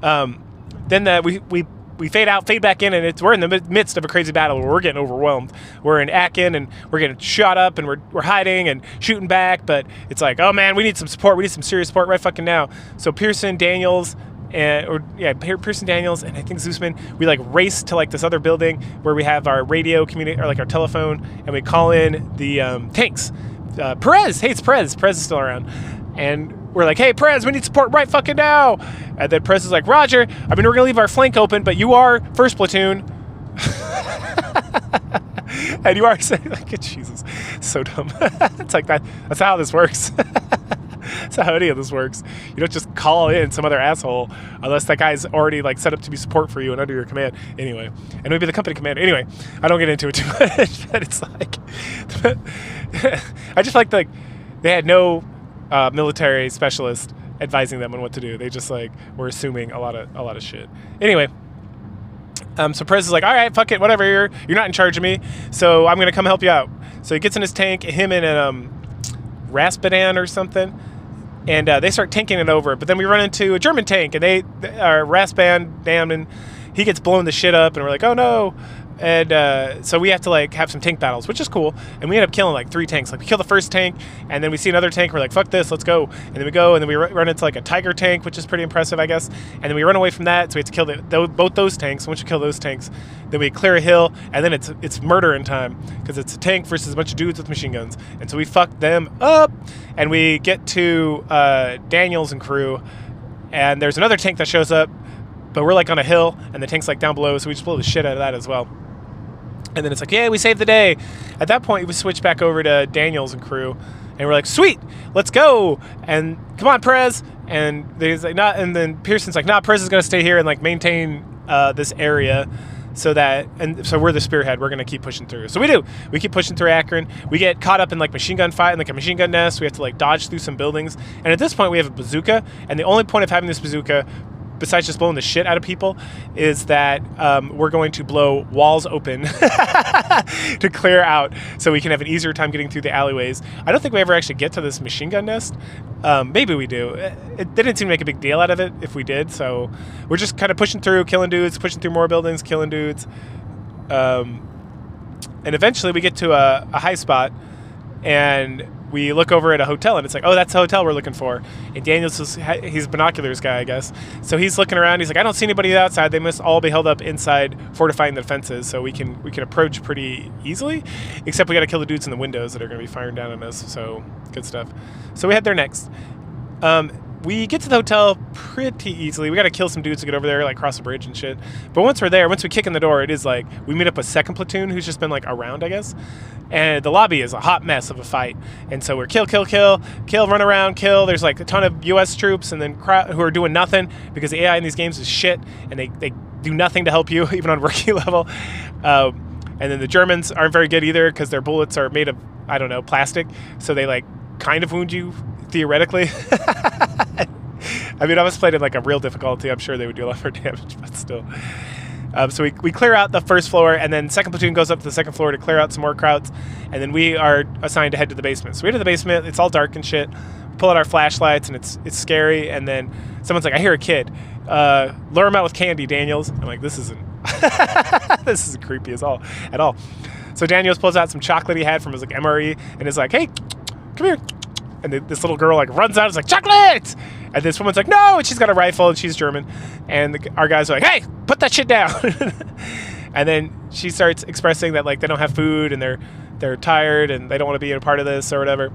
Then we fade back in, and we're in the midst of a crazy battle where we're getting overwhelmed. We're in Aachen, and we're getting shot up, and we're hiding and shooting back, but it's like, oh man, we need some support. We need some serious support right fucking now. So Pearson, Daniels, Pearson, Daniels, and I think Zeusman, we like race to like this other building where we have our radio or like our telephone, and we call in the tanks. Perez, hey, it's Perez. Perez is still around. And we're like, hey, Perez, we need support right fucking now. And then Perez is like, Roger. I mean, we're going to leave our flank open, but you are first platoon. And you are saying, like, Jesus, so dumb. It's like that. That's how this works. That's how any of this works. You don't just call in some other asshole unless that guy's already like set up to be support for you and under your command. Anyway, and maybe the company commander. Anyway, I don't get into it too much, but it's like, I just like they had no military specialist advising them on what to do. They just like were assuming a lot of shit. Anyway, so Perez is like, all right, fuck it, whatever. You're not in charge of me, so I'm gonna come help you out. So he gets in his tank, him and Rasputin or something, and they start tanking it over. But then we run into a German tank, and they are Rasputin, damn, and he gets blown the shit up, and we're like, oh no. And so we have to like have some tank battles, which is cool. And we end up killing like 3 tanks. Like we kill the first tank, and then we see another tank. We're like, fuck this, let's go. And then we go, and then we run into like a Tiger tank, which is pretty impressive, I guess. And then we run away from that, so we have to kill both those tanks. Once you kill those tanks, then we clear a hill, and then it's murdering time because it's a tank versus a bunch of dudes with machine guns. And so we fuck them up, and we get to Daniels and crew, and there's another tank that shows up, but we're like on a hill, and the tank's like down below, so we just blow the shit out of that as well. And then it's like, yeah, we saved the day. At that point, we switch back over to Daniels and crew, and we're like, sweet, let's go. And come on, Perez. And there's like, not. And then Pearson's like, nah, Perez is gonna stay here and like maintain this area, so we're the spearhead. We're gonna keep pushing through. So we do. We keep pushing through Akron. We get caught up in like machine gun fight and like a machine gun nest. We have to like dodge through some buildings. And at this point, we have a bazooka. And the only point of having this bazooka, besides just blowing the shit out of people, is that we're going to blow walls open to clear out so we can have an easier time getting through the alleyways. I don't think we ever actually get to this machine gun nest. Maybe we do. It didn't seem to make a big deal out of it if we did, so we're just kind of pushing through, killing dudes, pushing through more buildings, killing dudes. And eventually we get to a high spot, and we look over at a hotel, and it's like, oh, that's the hotel we're looking for. And Daniels, he's a binoculars guy, I guess. So he's looking around. He's like, I don't see anybody outside. They must all be held up inside, fortifying the defenses, so we can approach pretty easily. Except we got to kill the dudes in the windows that are going to be firing down on us. So good stuff. So we head there next. We get to the hotel pretty easily. We got to kill some dudes to get over there, like cross the bridge and shit. But once we're there, once we kick in the door, it is like we meet up a second platoon who's just been like around, I guess. And the lobby is a hot mess of a fight. And so we're kill, run around, kill. There's like a ton of U.S. troops and then who are doing nothing because the AI in these games is shit, and they do nothing to help you, even on rookie level. And then the Germans aren't very good either because their bullets are made of, I don't know, plastic. So they like kind of wound you theoretically. I mean, I was playing in like a real difficulty. I'm sure they would do a lot more damage, but still. So we clear out the first floor, and then second platoon goes up to the second floor to clear out some more krauts, and then we are assigned to head to the basement. So we head to the basement. It's all dark and shit. We pull out our flashlights, and it's scary. And then someone's like, I hear a kid. Lure him out with candy, Daniels. I'm like, this isn't creepy at all. So Daniels pulls out some chocolate he had from his like MRE, and is like, hey, come here. And this little girl like runs out and is like, chocolate! And this woman's like, no! And she's got a rifle, and she's German. And our guys are like, hey, put that shit down! And then she starts expressing that like they don't have food, and they're tired, and they don't want to be a part of this or whatever.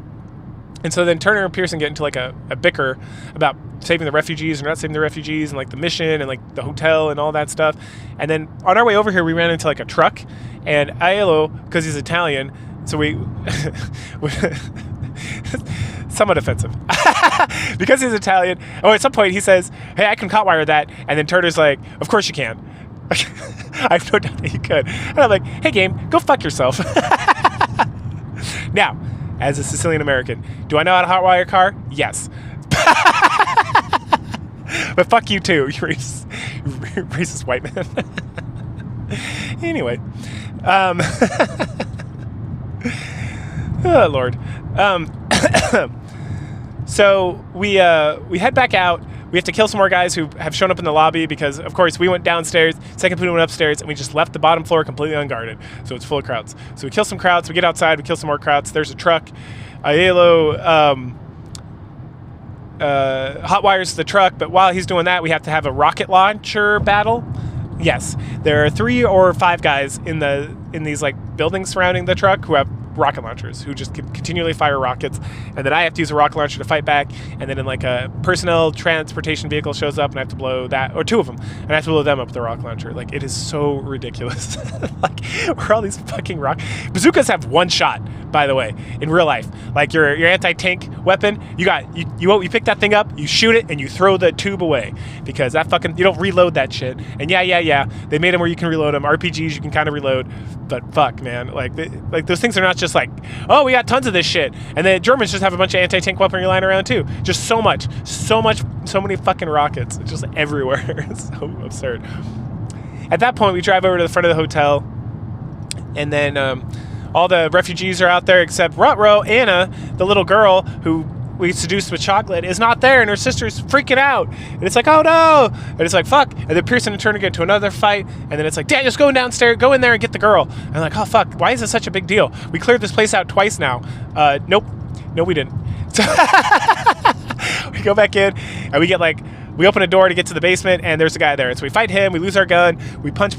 And so then Turner and Pearson get into like a bicker about saving the refugees or not saving the refugees, and like the mission and like the hotel and all that stuff. And then on our way over here, we ran into like a truck, and Aiello, because he's Italian, so we somewhat offensive because he's Italian. Oh, at some point he says, hey, I can hotwire that. And then Turner's like, of course you can. I have no doubt that you could. And I'm like, hey, game, go fuck yourself. Now, as a Sicilian American, do I know how to hotwire a car? Yes. But fuck you too, you racist white man. Anyway. Oh, Lord. So we head back out. We have to kill some more guys who have shown up in the lobby because, of course, we went downstairs, second platoon went upstairs, and we just left the bottom floor completely unguarded. So it's full of crowds. So we kill some crowds, we get outside, we kill some more crowds. There's a truck. Aiello hotwires the truck, but while he's doing that, we have to have a rocket launcher battle. Yes, there are 3 or 5 guys in these like buildings surrounding the truck who have rocket launchers, who just continually fire rockets, and then I have to use a rocket launcher to fight back, and then in like a personnel transportation vehicle shows up and I have to blow that, or 2 of them, and I have to blow them up with the rocket launcher. Like, it is so ridiculous. Like, where all these fucking bazookas have 1 shot, by the way, in real life. Like your anti-tank weapon, you pick that thing up, you shoot it, and you throw the tube away, because that fucking, you don't reload that shit. And yeah, they made them where you can reload them. RPGs you can kind of reload, but fuck, man, like those things are not just like, oh, we got tons of this shit, and the Germans just have a bunch of anti-tank weaponry lying around too. Just so many fucking rockets, just everywhere. It's so absurd. At that point, we drive over to the front of the hotel, and then all the refugees are out there except Rutro. Anna, the little girl who we seduced with chocolate, is not there, and her sister's freaking out, and it's like, oh no, and it's like, fuck, and then Pearson and Turner get into another fight, and then it's like, Dad, just go downstairs, go in there and get the girl, and I'm like, oh fuck, why is this such a big deal? We cleared this place out twice now. Nope, no we didn't. So we go back in, and we open a door to get to the basement, and there's a guy there. So we fight him, we lose our gun, we punch,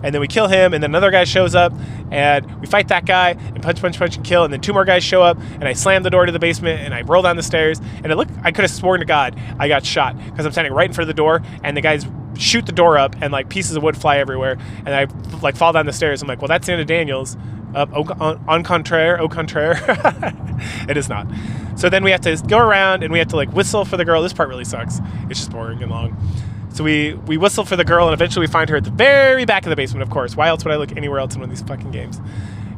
and then we kill him, and then another guy shows up, and we fight that guy, and punch, and kill, and then 2 more guys show up, and I slam the door to the basement, and I roll down the stairs, and I could have sworn to God I got shot, because I'm standing right in front of the door, and the guys shoot the door up, and like pieces of wood fly everywhere, and I like fall down the stairs. I'm like, well, that's Anna Daniels. Au contraire. It is not. So then we have to go around and we have to like whistle for the girl. This part really sucks. It's just boring and long. So we whistle for the girl, and eventually we find her at the very back of the basement, of course. Why else would I look anywhere else in one of these fucking games?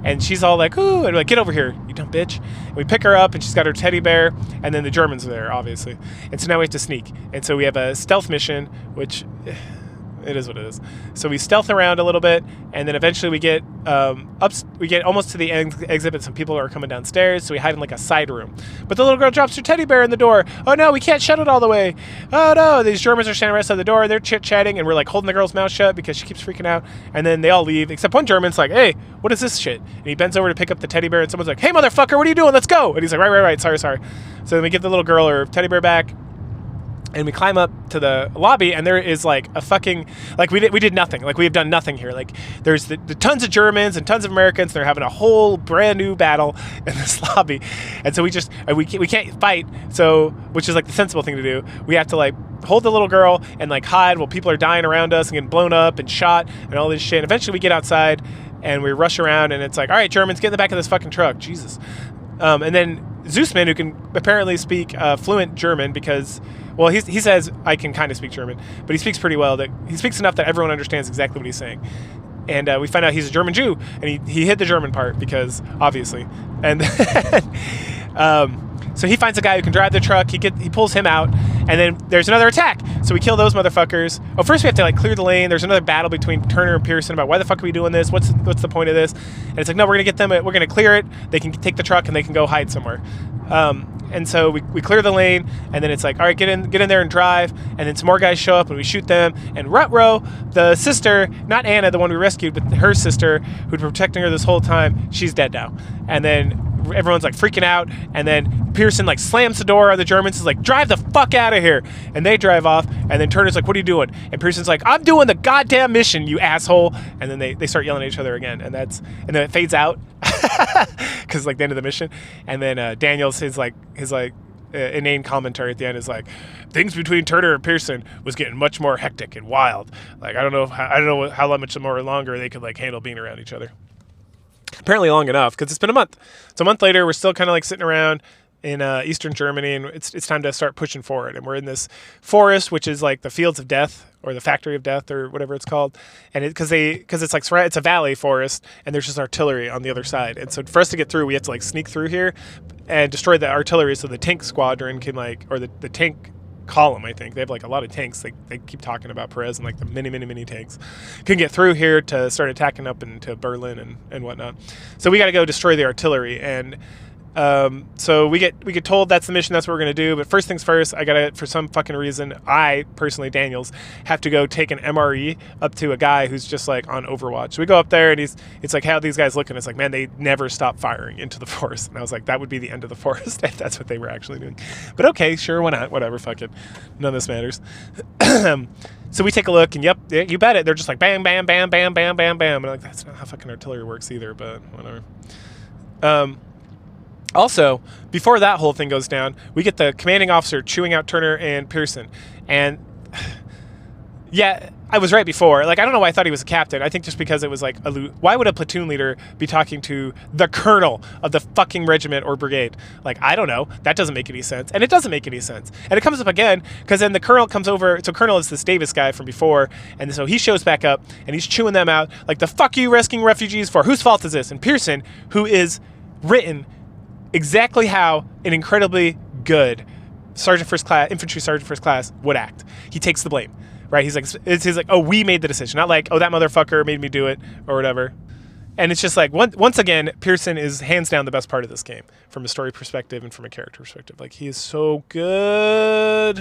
And she's all like, ooh, and we're like, get over here, you dumb bitch. And we pick her up, and she's got her teddy bear, and then the Germans are there, obviously. And so now we have to sneak. And so we have a stealth mission, which... it is what it is. So we stealth around a little bit, and then eventually we get we get almost to the exhibit. Some people are coming downstairs, so we hide in like a side room. But the little girl drops her teddy bear in the door. Oh no, we can't shut it all the way. Oh no, these Germans are standing right outside the door. They're chit-chatting, and we're like holding the girl's mouth shut because she keeps freaking out. And then they all leave, except one German's like, hey, what is this shit? And he bends over to pick up the teddy bear, and someone's like, hey motherfucker, what are you doing? Let's go. And he's like, right, sorry. So then we give the little girl her teddy bear back. And we climb up to the lobby, and there is like a fucking, like we did nothing. Like we have done nothing here. Like there's the tons of Germans and tons of Americans. They're having a whole brand new battle in this lobby, and so we can't fight. So, which is like the sensible thing to do. We have to like hold the little girl and like hide while people are dying around us and getting blown up and shot and all this shit. And eventually we get outside and we rush around, and it's like, all right, Germans, get in the back of this fucking truck, Jesus. And then Zeusman, who can apparently speak fluent German because, well, he says I can kind of speak German, but he speaks pretty well. That he speaks enough that everyone understands exactly what he's saying. And we find out he's a German Jew, and he hid the German part because, obviously. And so he finds a guy who can drive the truck. He pulls him out, and then there's another attack. So we kill those motherfuckers. Oh, first we have to like clear the lane. There's another battle between Turner and Pearson about why the fuck are we doing this? What's the point of this? And it's like, no, we're gonna get them. We're gonna clear it. They can take the truck and they can go hide somewhere. And so we clear the lane, and then it's like, all right, get in there and drive. And then some more guys show up, and we shoot them. And Rutro, the sister, not Anna, the one we rescued, but her sister, who'd been protecting her this whole time, she's dead now. And then everyone's like freaking out, and then Pearson like slams the door on the Germans. Is like, drive the fuck out of here. And they drive off, and then Turner's like, what are you doing? And Pearson's like, I'm doing the goddamn mission, you asshole. And then they start yelling at each other again, and then it fades out because like the end of the mission. And then Daniels his inane commentary at the end is like, things between Turner and Pearson was getting much more hectic and wild. Like I don't know how much more longer they could like handle being around each other. Apparently long enough, because it's been a month. So a month later, we're still kind of like sitting around, in eastern Germany, and it's time to start pushing forward. And we're in this forest, which is like the fields of death or the factory of death or whatever it's called. And because it's like it's a valley forest, and there's just artillery on the other side. And so for us to get through, we have to like sneak through here and destroy the artillery. So the tank squadron can or the tank column, I think they have like a lot of tanks. They keep talking about Perez and like the many tanks can get through here to start attacking up into Berlin and whatnot. So we got to go destroy the artillery. And so we get told that's the mission, that's what we're going to do. But first things first, I got to, for some fucking reason, I personally, Daniels, have to go take an MRE up to a guy who's just like on Overwatch. So we go up there and it's like, how are these guys looking? It's like, man, they never stop firing into the forest. And I was like, that would be the end of the forest if that's what they were actually doing. But okay, sure, why not? Whatever, fuck it. None of this matters. So we take a look, and yep, you bet it. They're just like bam, bam, bam, bam, bam, bam, bam. And I'm like, that's not how fucking artillery works either, but whatever. Also, before that whole thing goes down, we get the commanding officer chewing out Turner and Pearson. And yeah, I was right before. Like, I don't know why I thought he was a captain. I think just because it was like, why would a platoon leader be talking to the colonel of the fucking regiment or brigade? Like, I don't know. That doesn't make any sense. And it doesn't make any sense. And it comes up again because then the colonel comes over. So colonel is this Davis guy from before. And so he shows back up and he's chewing them out. Like, the fuck are you rescuing refugees for? Whose fault is this? And Pearson, who is written exactly how an incredibly good infantry sergeant first class would act. He takes the blame, right? He's like, oh, we made the decision, not like, oh, that motherfucker made me do it or whatever. And it's just like, once again, Pearson is hands down the best part of this game from a story perspective and from a character perspective. Like, he is so good.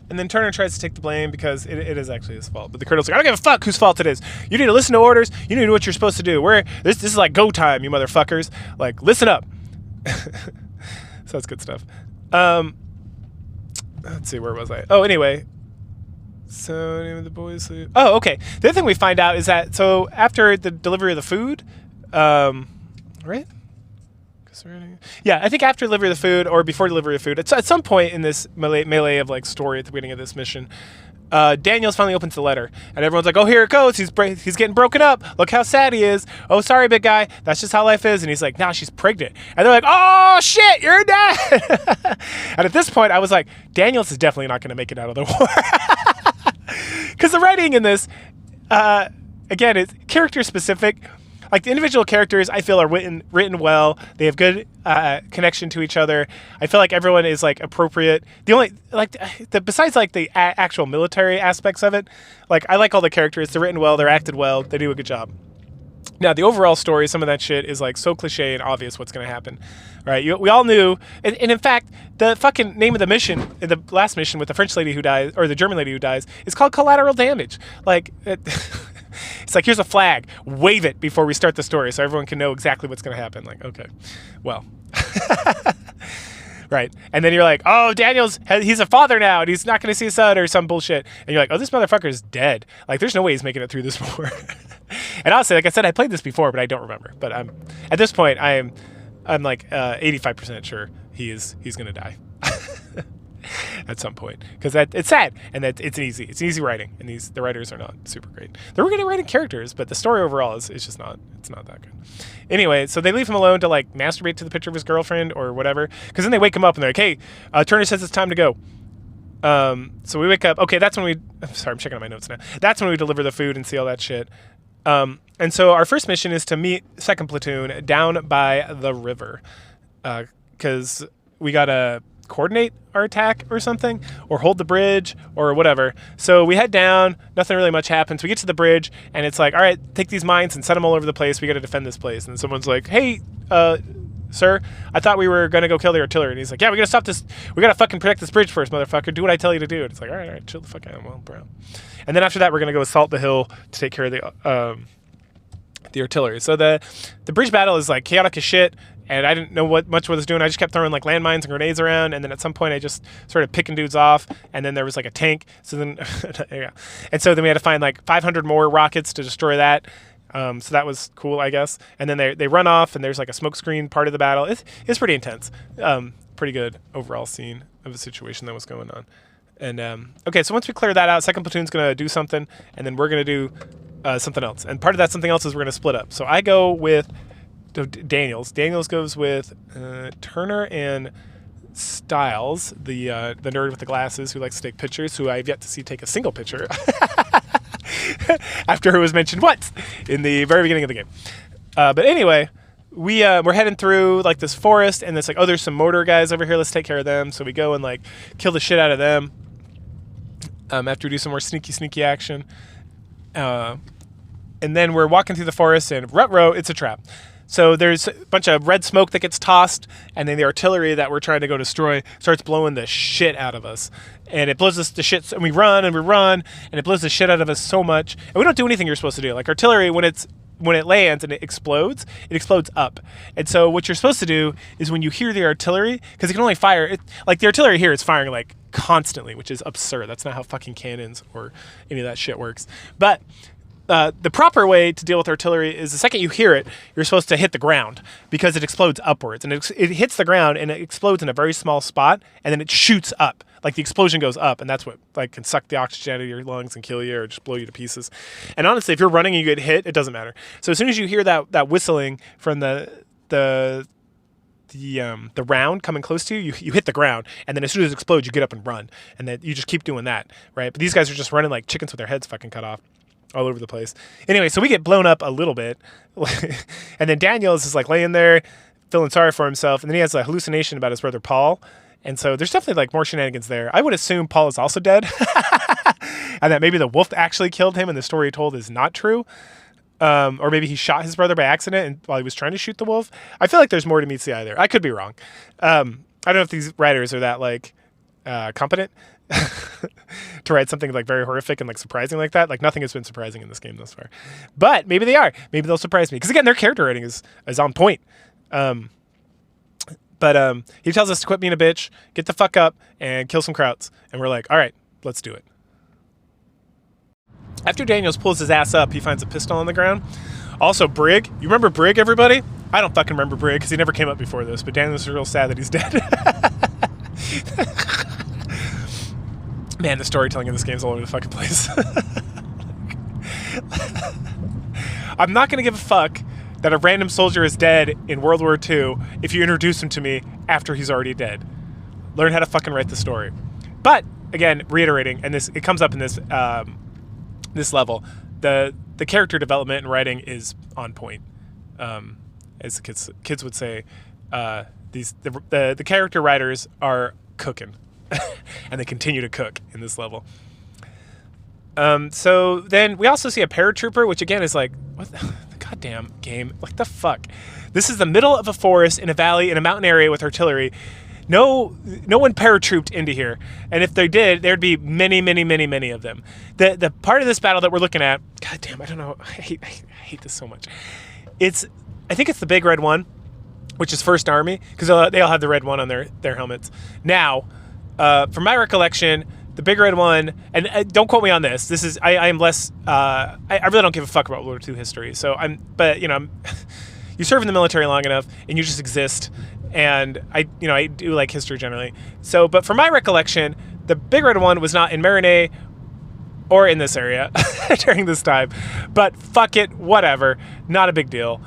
And then Turner tries to take the blame because it is actually his fault. But the colonel's like, I don't give a fuck whose fault it is. You need to listen to orders. You need to do what you're supposed to do. This is like go time, you motherfuckers. Like, listen up. So that's good stuff. Let's see, where was I? Oh, anyway. So the boys leave. Oh, okay. The other thing we find out is that so after the delivery of the food, right? Yeah, I think after delivery of the food or before delivery of food, at some point in this melee of like story at the beginning of this mission, Daniels finally opens the letter, and everyone's like, "Oh, here it goes. He's getting broken up. Look how sad he is. Oh, sorry, big guy. That's just how life is." And he's like, "Nah, she's pregnant." And they're like, "Oh shit, you're dead." And at this point, I was like, Daniels is definitely not going to make it out of the war, because the writing in this, again, is character specific. Like, the individual characters, I feel, are written well. They have good connection to each other. I feel like everyone is like appropriate. The only besides like the actual military aspects of it, like, I like all the characters. They're written well. They're acted well. They do a good job. Now, the overall story, some of that shit is like so cliche and obvious what's going to happen, right? We all knew, and in fact, the fucking name of the mission, the last mission with the French lady who dies, or the German lady who dies, is called Collateral Damage. Like, it's like, here's a flag, wave it before we start the story so everyone can know exactly what's going to happen. Like, okay, well. Right. And then you're like, oh, he's a father now and he's not going to see his son or some bullshit. And you're like, oh, this motherfucker's dead. Like, there's no way he's making it through this war. And honestly, like I said, I played this before, but I don't remember. But at this point, I'm like 85% sure he's going to die at some point, because it's sad and that it's easy writing, and the writers are not super great. They're good at writing characters, but the story overall is just not that good. Anyway, so they leave him alone to like masturbate to the picture of his girlfriend or whatever, because then they wake him up and they're like, hey, Turner says it's time to go. So we wake up. Okay, I'm sorry, I'm checking out my notes now. That's when we deliver the food and see all that shit. And so our first mission is to meet 2nd Platoon down by the river, because we gotta coordinate our attack or something, or hold the bridge or whatever. So we head down, nothing really much happens. We get to the bridge and it's like, all right, take these mines and set them all over the place. We got to defend this place. And someone's like, hey, sir, I thought we were going to go kill the artillery. And he's like, yeah, we got to stop this. We got to fucking protect this bridge first, motherfucker. Do what I tell you to do. And it's like, all right, chill the fuck out. Well, bro. And then after that, we're going to go assault the hill to take care of the artillery. So the bridge battle is like chaotic as shit. And I didn't know what I was doing. I just kept throwing like landmines and grenades around. And then at some point I just started picking dudes off. And then there was like a tank. So then, yeah. And so then we had to find like 500 more rockets to destroy that. So that was cool, I guess. And then they run off and there's like a smoke screen part of the battle. It's pretty intense. Pretty good overall scene of the situation that was going on. And okay, so once we clear that out, 2nd Platoon's going to do something. And then we're going to do something else. And part of that something else is we're going to split up. So I go with Daniels. Daniels goes with Turner and Styles, the nerd with the glasses who likes to take pictures, who I've yet to see take a single picture after it was mentioned once in the very beginning of the game. But anyway, we're heading through like this forest, and it's like, oh, there's some mortar guys over here. Let's take care of them. So we go and like kill the shit out of them. After we do some more sneaky action, and then we're walking through the forest, and ruh-roh, it's a trap. So there's a bunch of red smoke that gets tossed, and then the artillery that we're trying to go destroy starts blowing the shit out of us. And it blows us to shit, and we run, and it blows the shit out of us so much. And we don't do anything you're supposed to do. Like artillery, when it lands and it explodes up. And so what you're supposed to do is when you hear the artillery, because it can only fire, like the artillery here is firing like constantly, which is absurd. That's not how fucking cannons or any of that shit works. But the proper way to deal with artillery is the second you hear it, you're supposed to hit the ground because it explodes upwards. And it hits the ground and it explodes in a very small spot, and then it shoots up. Like the explosion goes up, and that's what like can suck the oxygen out of your lungs and kill you or just blow you to pieces. And honestly, if you're running and you get hit, it doesn't matter. So as soon as you hear that whistling from the round coming close to you, you hit the ground, and then as soon as it explodes, you get up and run, and then you just keep doing that, right? But these guys are just running like chickens with their heads fucking cut off all over the place. Anyway, so we get blown up a little bit, and then Daniels is like laying there feeling sorry for himself, and then he has a hallucination about his brother Paul, and so there's definitely like more shenanigans there. I would assume Paul is also dead, and that maybe the wolf actually killed him, and the story he told is not true. Or maybe he shot his brother by accident while he was trying to shoot the wolf. I feel like there's more to meet the eye there. I could be wrong. I don't know if these writers are that like competent to write something like very horrific and like surprising like that. Like nothing has been surprising in this game thus far, but maybe they are. Maybe they'll surprise me because again, their character writing is on point. But he tells us to quit being a bitch, get the fuck up, and kill some krauts. And we're like, all right, let's do it. After Daniels pulls his ass up, he finds a pistol on the ground. Also, Brig. You remember Brig, everybody? I don't fucking remember Brig because he never came up before this, but Daniels is real sad that he's dead. Man, the storytelling in this game is all over the fucking place. I'm not going to give a fuck that a random soldier is dead in World War II if you introduce him to me after he's already dead. Learn how to fucking write the story. But, again, reiterating, and it comes up in this this level, the character development and writing is on point. As the kids would say, the character writers are cooking, and they continue to cook in this level. So then we also see a paratrooper, which again is like, what the goddamn game? Like the fuck? This is the middle of a forest in a valley in a mountain area with artillery. No one paratrooped into here, and if they did, there'd be many of them. The part of this battle that we're looking at, goddamn, I don't know, I hate this so much. I think it's the big red one, which is First Army, because they all have the red one on their helmets. Now, from my recollection, the big red one, and don't quote me on this. This is I am less. I really don't give a fuck about World War II history. So you serve in the military long enough, and you just exist. And I do like history generally. So, but from my recollection, the big red one was not in Marinay or in this area during this time. But fuck it, whatever. Not a big deal.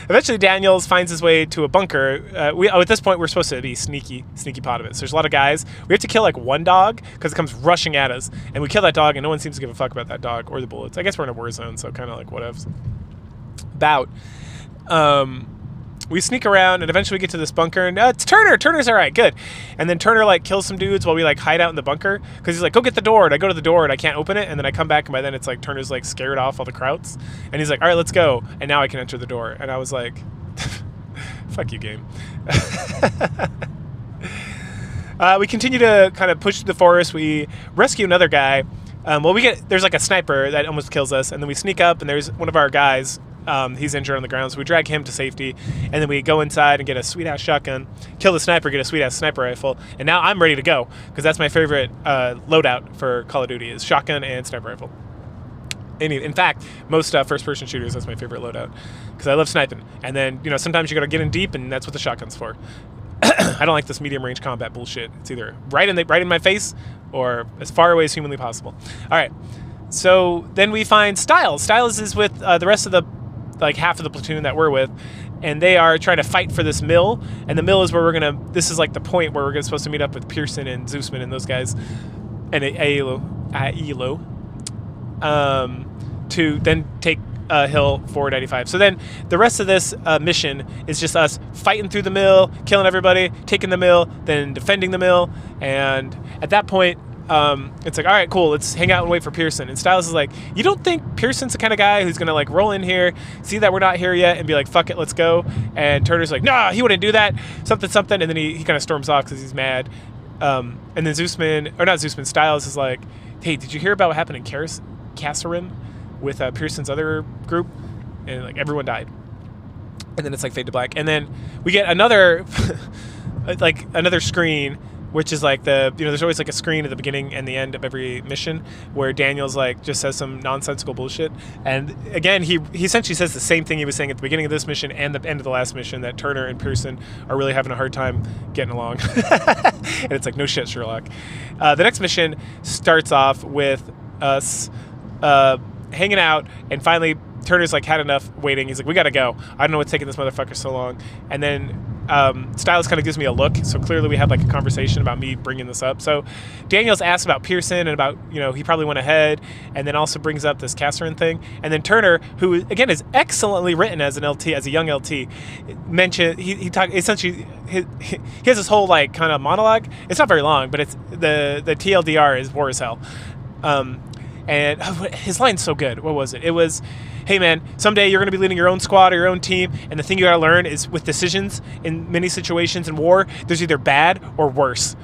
Eventually, Daniels finds his way to a bunker. At this point, we're supposed to be sneaky potamus. There's a lot of guys. We have to kill like one dog because it comes rushing at us, and we kill that dog, and no one seems to give a fuck about that dog or the bullets. I guess we're in a war zone, so kind of like whatevs. We sneak around, and eventually we get to this bunker, and it's Turner. Turner's all right, good. And then Turner like kills some dudes while we like hide out in the bunker because he's like, go get the door. And I go to the door and I can't open it, and then I come back, and by then it's like Turner's like scared off all the krauts, and he's like, all right, let's go. And now I can enter the door, and I was like, fuck you, game. We continue to kind of push through the forest. We rescue another guy. There's like a sniper that almost kills us, and then we sneak up, and there's one of our guys. He's injured on the ground, so we drag him to safety, and then we go inside and get a sweet-ass shotgun, kill the sniper, get a sweet-ass sniper rifle, and now I'm ready to go, because that's my favorite loadout for Call of Duty is shotgun and sniper rifle. In fact, most first-person shooters, that's my favorite loadout, because I love sniping. And then, sometimes you gotta get in deep, and that's what the shotgun's for. I don't like this medium-range combat bullshit. It's either right in my face, or as far away as humanly possible. All right, so then we find Styles. Styles is with the rest of the like half of the platoon that we're with, and they are trying to fight for this mill. And the mill is where we're gonna. This is like the point where we're supposed to meet up with Pearson and Zeusman and those guys, and Ailo, to then take Hill 495. So then the rest of this mission is just us fighting through the mill, killing everybody, taking the mill, then defending the mill. And at that point, it's like, all right, cool, let's hang out and wait for Pearson. And Styles is like, you don't think Pearson's the kind of guy who's gonna like roll in here, see that we're not here yet, and be like, fuck it, let's go? And Turner's like, nah, he wouldn't do that, something, and then he kind of storms off because he's mad. And then Styles is like, hey, did you hear about what happened in Kasserine with Pearson's other group? And like everyone died. And then it's like fade to black. And then we get another like another screen, which is like there's always like a screen at the beginning and the end of every mission where Daniel's like just says some nonsensical bullshit. And again, he essentially says the same thing he was saying at the beginning of this mission and the end of the last mission, that Turner and Pearson are really having a hard time getting along. And it's like, no shit, Sherlock. The next mission starts off with us hanging out, and finally Turner's like had enough waiting. He's like, we gotta go. I don't know what's taking this motherfucker so long. And then Styles kind of gives me a look, so clearly we had like a conversation about me bringing this up. So Daniels asks about Pearson and about, he probably went ahead, and then also brings up this Kasserine thing. And then Turner, who again is excellently written as an LT, as a young LT, mentioned he talked essentially he has this whole like kind of monologue. It's not very long, but it's the TLDR is war as hell. And his line's so good. What was it? It was, hey man, someday you're going to be leading your own squad or your own team, and the thing you got to learn is with decisions in many situations in war, there's either bad or worse.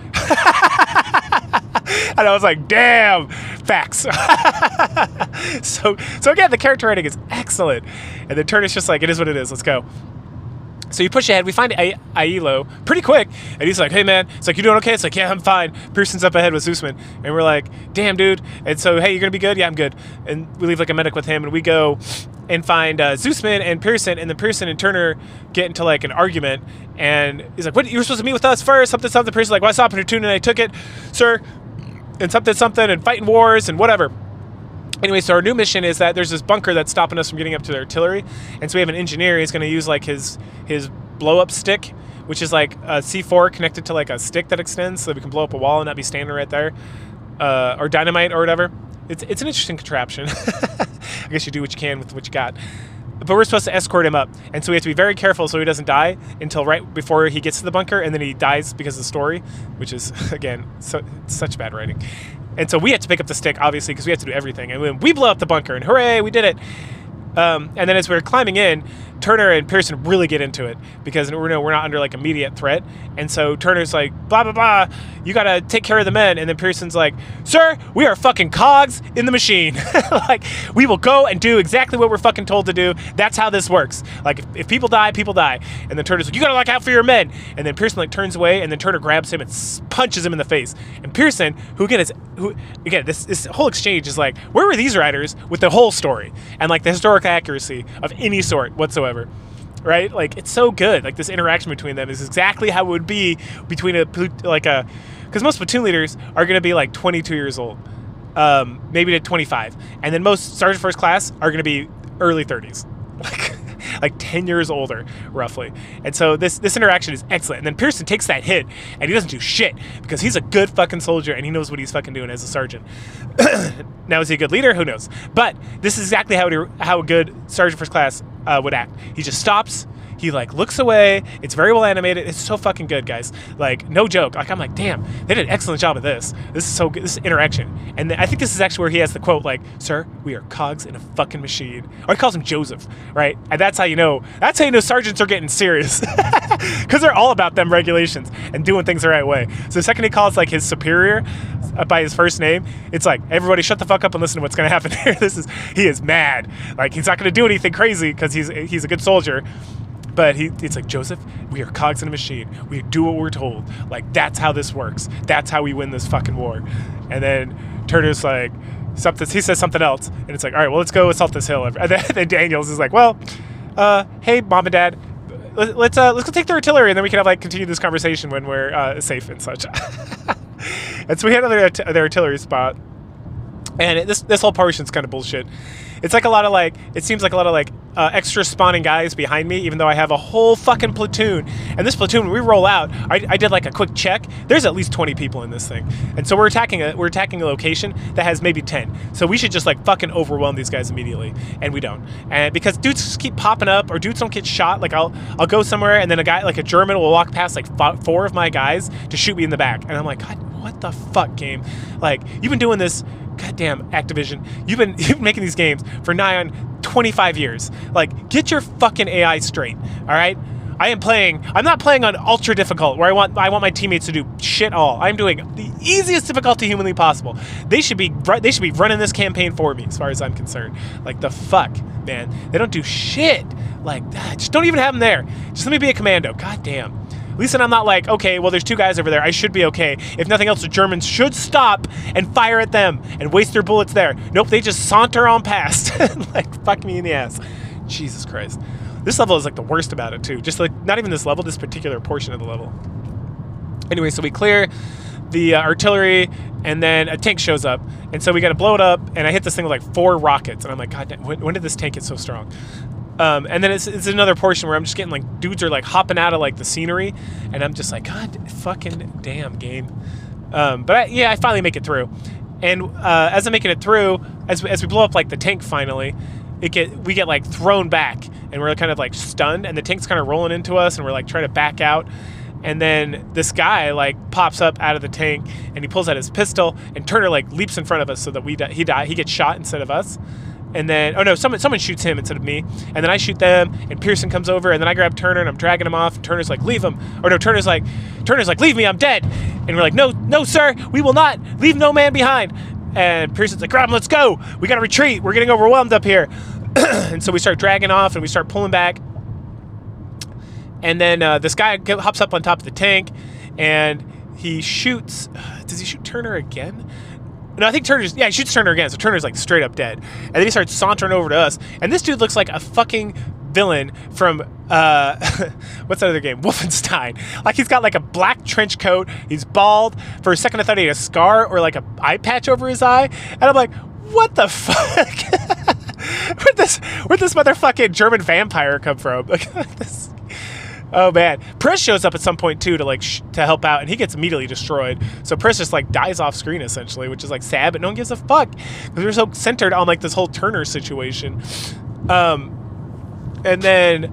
And I was like, damn, facts. So again, the character writing is excellent. And then Turner's just like, it is what it is, let's go. So you push ahead. We find Ailo pretty quick, and he's like, hey man, it's like, you doing okay? It's like, yeah, I'm fine. Pearson's up ahead with Zeusman. And we're like, damn dude. And so, hey, you're gonna be good? Yeah, I'm good. And we leave like a medic with him, and we go and find Zeusman and Pearson, and then Pearson and Turner get into like an argument, and he's like, what, you were supposed to meet with us first, something. Pearson's like, well, I saw a platoon and I took it, sir, and something, and fighting wars and whatever. Anyway, so our new mission is that there's this bunker that's stopping us from getting up to the artillery, and so we have an engineer. He's going to use like his blow-up stick, which is like a C4 connected to like a stick that extends, so that we can blow up a wall and not be standing right there, or dynamite or whatever. It's an interesting contraption. I guess you do what you can with what you got. But we're supposed to escort him up, and so we have to be very careful so he doesn't die until right before he gets to the bunker, and then he dies because of the story, which is, again, such bad writing. And so we have to pick up the stick, obviously, because we have to do everything. And when we blow up the bunker, and hooray, we did it. And then as we're climbing in, Turner and Pearson really get into it because we're not under like immediate threat. And so Turner's like, blah, blah, blah, you got to take care of the men. And then Pearson's like, sir, we are fucking cogs in the machine. Like, we will go and do exactly what we're fucking told to do. That's how this works. Like, if people die, people die. And then Turner's like, you got to look out for your men. And then Pearson like turns away, and then Turner grabs him and punches him in the face. And Pearson, this whole exchange is like, where were these writers with the whole story and like the historic accuracy of any sort whatsoever? Right? Like, it's so good. Like, this interaction between them is exactly how it would be between because most platoon leaders are going to be like 22 years old, maybe to 25. And then most sergeant first class are going to be early 30s, like 10 years older, roughly. And so this interaction is excellent. And then Pearson takes that hit, and he doesn't do shit because he's a good fucking soldier, and he knows what he's fucking doing as a sergeant. Now, is he a good leader? Who knows? But this is exactly how a good sergeant first class would act. He just stops. He like looks away. It's very well animated. It's so fucking good, guys. Like, no joke. Like, I'm like, damn, they did an excellent job of this. This is so good. This interaction. And I think this is actually where he has the quote, like, sir, we are cogs in a fucking machine. Or he calls him Joseph, right? And that's how you know sergeants are getting serious. Because they're all about them regulations and doing things the right way. So the second he calls like his superior by his first name, it's like, everybody shut the fuck up and listen to what's going to happen here. He is mad. Like, he's not going to do anything crazy because he's a good soldier. But it's like, Joseph, we are cogs in a machine. We do what we're told. Like, that's how this works. That's how we win this fucking war. And then Turner's like, he says something else. And it's like, all right, well, let's go assault this hill. And then Daniels is like, well, hey, mom and dad, let's go take the artillery, and then we can have like continue this conversation when we're safe and such. And so we had their artillery spot. And this whole portion's kind of bullshit. It's like it seems like a lot of like extra spawning guys behind me, even though I have a whole fucking platoon. And this platoon, when we roll out, I did like a quick check. There's at least 20 people in this thing, and so we're attacking a location that has maybe 10. So we should just like fucking overwhelm these guys immediately, and we don't. And because dudes just keep popping up, or dudes don't get shot. Like I'll go somewhere, and then a guy like a German will walk past like 4 of my guys to shoot me in the back, and I'm like, God, what the fuck, game? Like, you've been doing this. Goddamn Activision, you've been making these games for nigh on 25 years. Like, get your fucking AI straight, all right? I'm not playing on ultra difficult where I want my teammates to do shit all. I'm doing the easiest difficulty humanly possible. They should be running this campaign for me, as far as I'm concerned. Like, the fuck, man, they don't do shit. Like, just don't even have them there. Just let me be a commando. God damn. At least then I'm not like, okay, well, there's 2 guys over there. I should be okay. If nothing else, the Germans should stop and fire at them and waste their bullets there. Nope, they just saunter on past. Like, fuck me in the ass. Jesus Christ. This level is like the worst about it, too. Just like, not even this level, this particular portion of the level. Anyway, so we clear the artillery, and then a tank shows up. And so we got to blow it up, and I hit this thing with like 4 rockets. And I'm like, God damn, when did this tank get so strong? And then it's another portion where I'm just getting like dudes are like hopping out of like the scenery, and I'm just like, God fucking damn game. But I finally make it through, and as I'm making it through, as we blow up like the tank finally, we get like thrown back, and we're kind of like stunned, and the tank's kind of rolling into us, and we're like trying to back out. And then this guy like pops up out of the tank, and he pulls out his pistol, and Turner like leaps in front of us so that he gets shot instead of us. And then, oh no, someone shoots him instead of me. And then I shoot them, and Pearson comes over, and then I grab Turner, and I'm dragging him off. And Turner's like, leave him. Or no, Turner's like, leave me, I'm dead. And we're like, no, sir, we will not leave no man behind. And Pearson's like, grab him, let's go. We gotta retreat. We're getting overwhelmed up here. And so we start dragging off, and we start pulling back. And then this guy hops up on top of the tank, and he shoots. Does he shoot Turner again? No, I think he shoots Turner again, so Turner's like straight up dead. And then he starts sauntering over to us, and this dude looks like a fucking villain from, what's that other game? Wolfenstein. Like, he's got like a black trench coat, he's bald. For a second I thought he had a scar or like a eye patch over his eye, and I'm like, what the fuck? Where'd this motherfucking German vampire come from? Like, this... Oh man, Priss shows up at some point too to to help out, and he gets immediately destroyed. So Priss just like dies off screen essentially, which is like sad, but no one gives a fuck because we're so centered on like this whole Turner situation. And then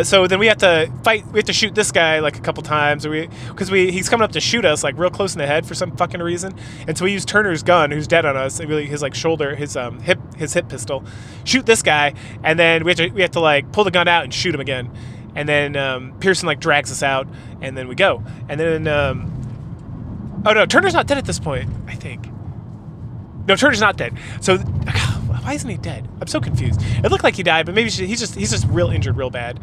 so then we have to fight. We have to shoot this guy like a couple times, because he's coming up to shoot us like real close in the head for some fucking reason. And so we use Turner's gun, who's dead on us, and really his like shoulder, his hip pistol, shoot this guy, and then we have to like pull the gun out and shoot him again. And then Pearson like drags us out, and then we go. And then, oh no, Turner's not dead at this point, I think. No, Turner's not dead. So why isn't he dead? I'm so confused. It looked like he died, but maybe he's just real injured, real bad.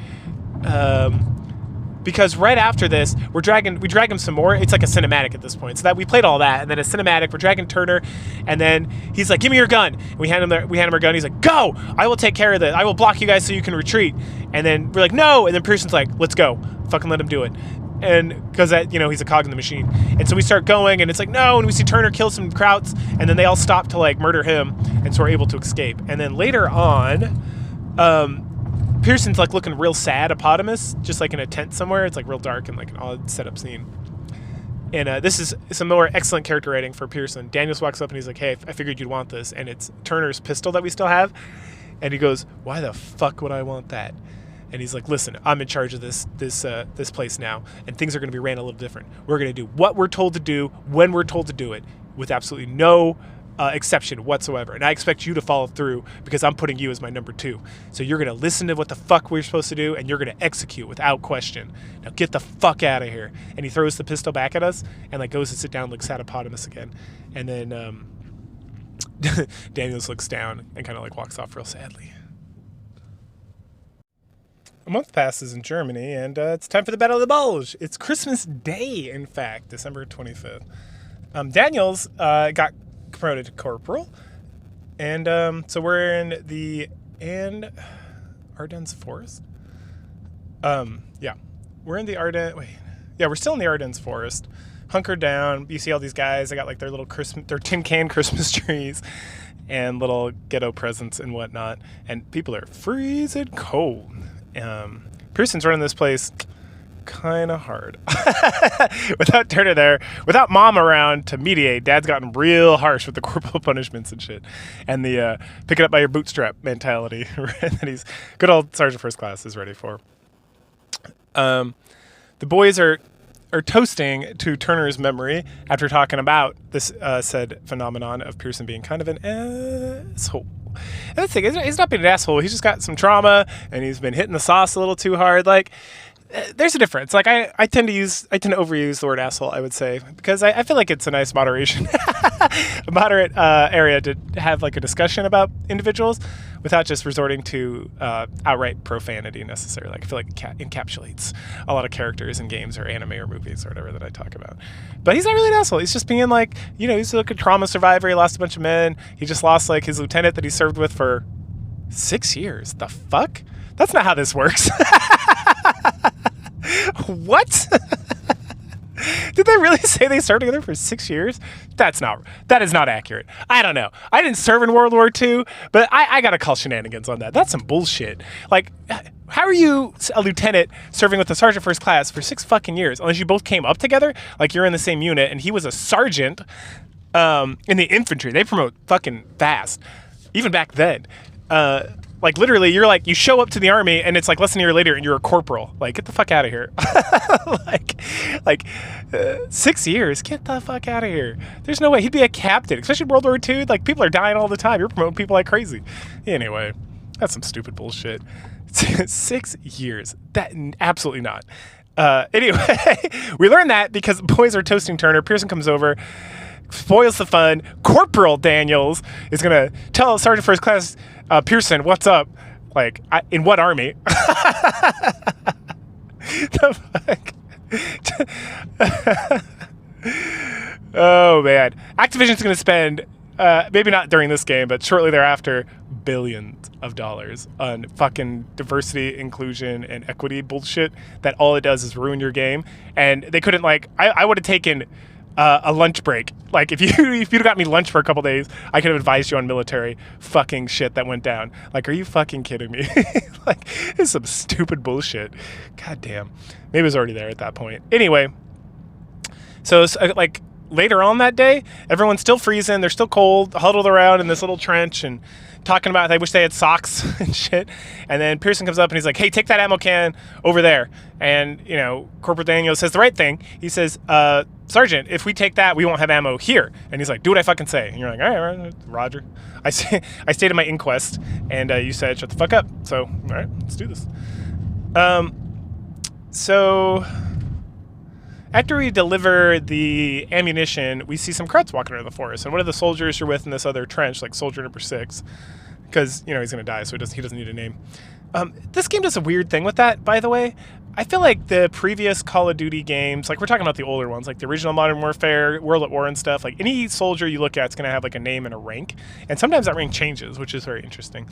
Because right after this, we drag him some more. It's like a cinematic at this point. So that we played all that, and then a cinematic. We're dragging Turner, and then he's like, "Give me your gun." And we hand him our gun. He's like, "Go! I will take care of this. I will block you guys so you can retreat." And then we're like, "No!" And then Pearson's like, "Let's go. Fucking let him do it." And because he's a cog in the machine. And so we start going, and it's like, no. And we see Turner kill some Krauts, and then they all stop to like murder him, and so we're able to escape. And then later on, Pearson's like looking real sad, eponymous, just like in a tent somewhere. It's like real dark and like an odd setup scene. And this is some more excellent character writing for Pearson. Daniels walks up and he's like, "Hey, I figured you'd want this," and it's Turner's pistol that we still have. And he goes, "Why the fuck would I want that?" And he's like, "Listen, I'm in charge of this place now, and things are going to be ran a little different. We're going to do what we're told to do when we're told to do it, with absolutely no exception whatsoever. And I expect you to follow through because I'm putting you as my number 2. So you're going to listen to what the fuck we're supposed to do, and you're going to execute without question. Now get the fuck out of here." And he throws the pistol back at us and like goes to sit down, looks hippopotamus again. And then Daniels looks down and kind of like walks off real sadly. A month passes in Germany, and it's time for the Battle of the Bulge. It's Christmas Day, in fact, December 25th. Daniels got promoted to corporal, and so we're in the Ardennes Forest. Yeah, we're in the Ardennes. Wait, yeah, we're still in the Ardennes Forest, hunkered down. You see all these guys. They got like their tin can Christmas trees, and little ghetto presents and whatnot. And people are freezing cold. Pearson's running this place kind of hard. Without Turner there, without Mom around to mediate, Dad's gotten real harsh with the corporal punishments and shit, and the pick it up by your bootstrap mentality that he's good old Sergeant First Class is ready for. The boys are toasting to Turner's memory after talking about this said phenomenon of Pearson being kind of an asshole. And that's the thing, he's not being an asshole. He's just got some trauma, and he's been hitting the sauce a little too hard. Like, there's a difference. Like, I tend to overuse the word asshole, I would say, because I feel like it's a nice moderation, a moderate area to have like a discussion about individuals without just resorting to outright profanity necessarily. Like, I feel like it encapsulates a lot of characters in games or anime or movies or whatever that I talk about. But he's not really an asshole. He's just being like, he's like a trauma survivor. He lost a bunch of men. He just lost like his lieutenant that he served with for 6 years. The fuck? That's not how this works. What? Did they really say they served together for 6 years? That is not accurate. I don't know. I didn't serve in World War II, but I gotta call shenanigans on that. That's some bullshit. Like, how are you a lieutenant serving with a sergeant first class for 6 fucking years? Unless you both came up together, like you're in the same unit, and he was a sergeant in the infantry. They promote fucking fast, even back then. Like, literally, you're like, you show up to the army, and it's like less than a year later, and you're a corporal. Like, get the fuck out of here. like 6 years? Get the fuck out of here. There's no way. He'd be a captain, especially in World War II. Like, people are dying all the time. You're promoting people like crazy. Anyway, that's some stupid bullshit. 6 years. That, absolutely not. Anyway, we learned that because the boys are toasting Turner. Pearson comes over, spoils the fun. Corporal Daniels is going to tell Sergeant First Class Pearson, what's up? Like, in what army? The fuck? Oh, man. Activision's going to spend, maybe not during this game, but shortly thereafter, billions of dollars on fucking diversity, inclusion, and equity bullshit that all it does is ruin your game. And they couldn't, like, I would have taken a lunch break. Like, if you'd got me lunch for a couple days, I could have advised you on military fucking shit that went down. Like, are you fucking kidding me? Like, it's some stupid bullshit. God damn. Maybe it was already there at that point. Anyway, so like later on that day, everyone's still freezing. They're still cold, huddled around in this little trench and talking about they wish they had socks and shit. And then Pearson comes up and he's like, hey, take that ammo can over there. And, Corporal Daniel says the right thing. He says, Sergeant, if we take that, we won't have ammo here. And he's like, do what I fucking say. And you're like, all right, Roger. I stated my inquest, and you said, shut the fuck up. So, all right, let's do this. So after we deliver the ammunition, we see some Kruts walking around the forest. And one of the soldiers you're with in this other trench, like soldier number 6, because, he's going to die, so he doesn't need a name. This game does a weird thing with that, by the way. I feel like the previous Call of Duty games, like we're talking about the older ones, like the original Modern Warfare, World at War and stuff, like any soldier you look at is going to have like a name and a rank. And sometimes that rank changes, which is very interesting.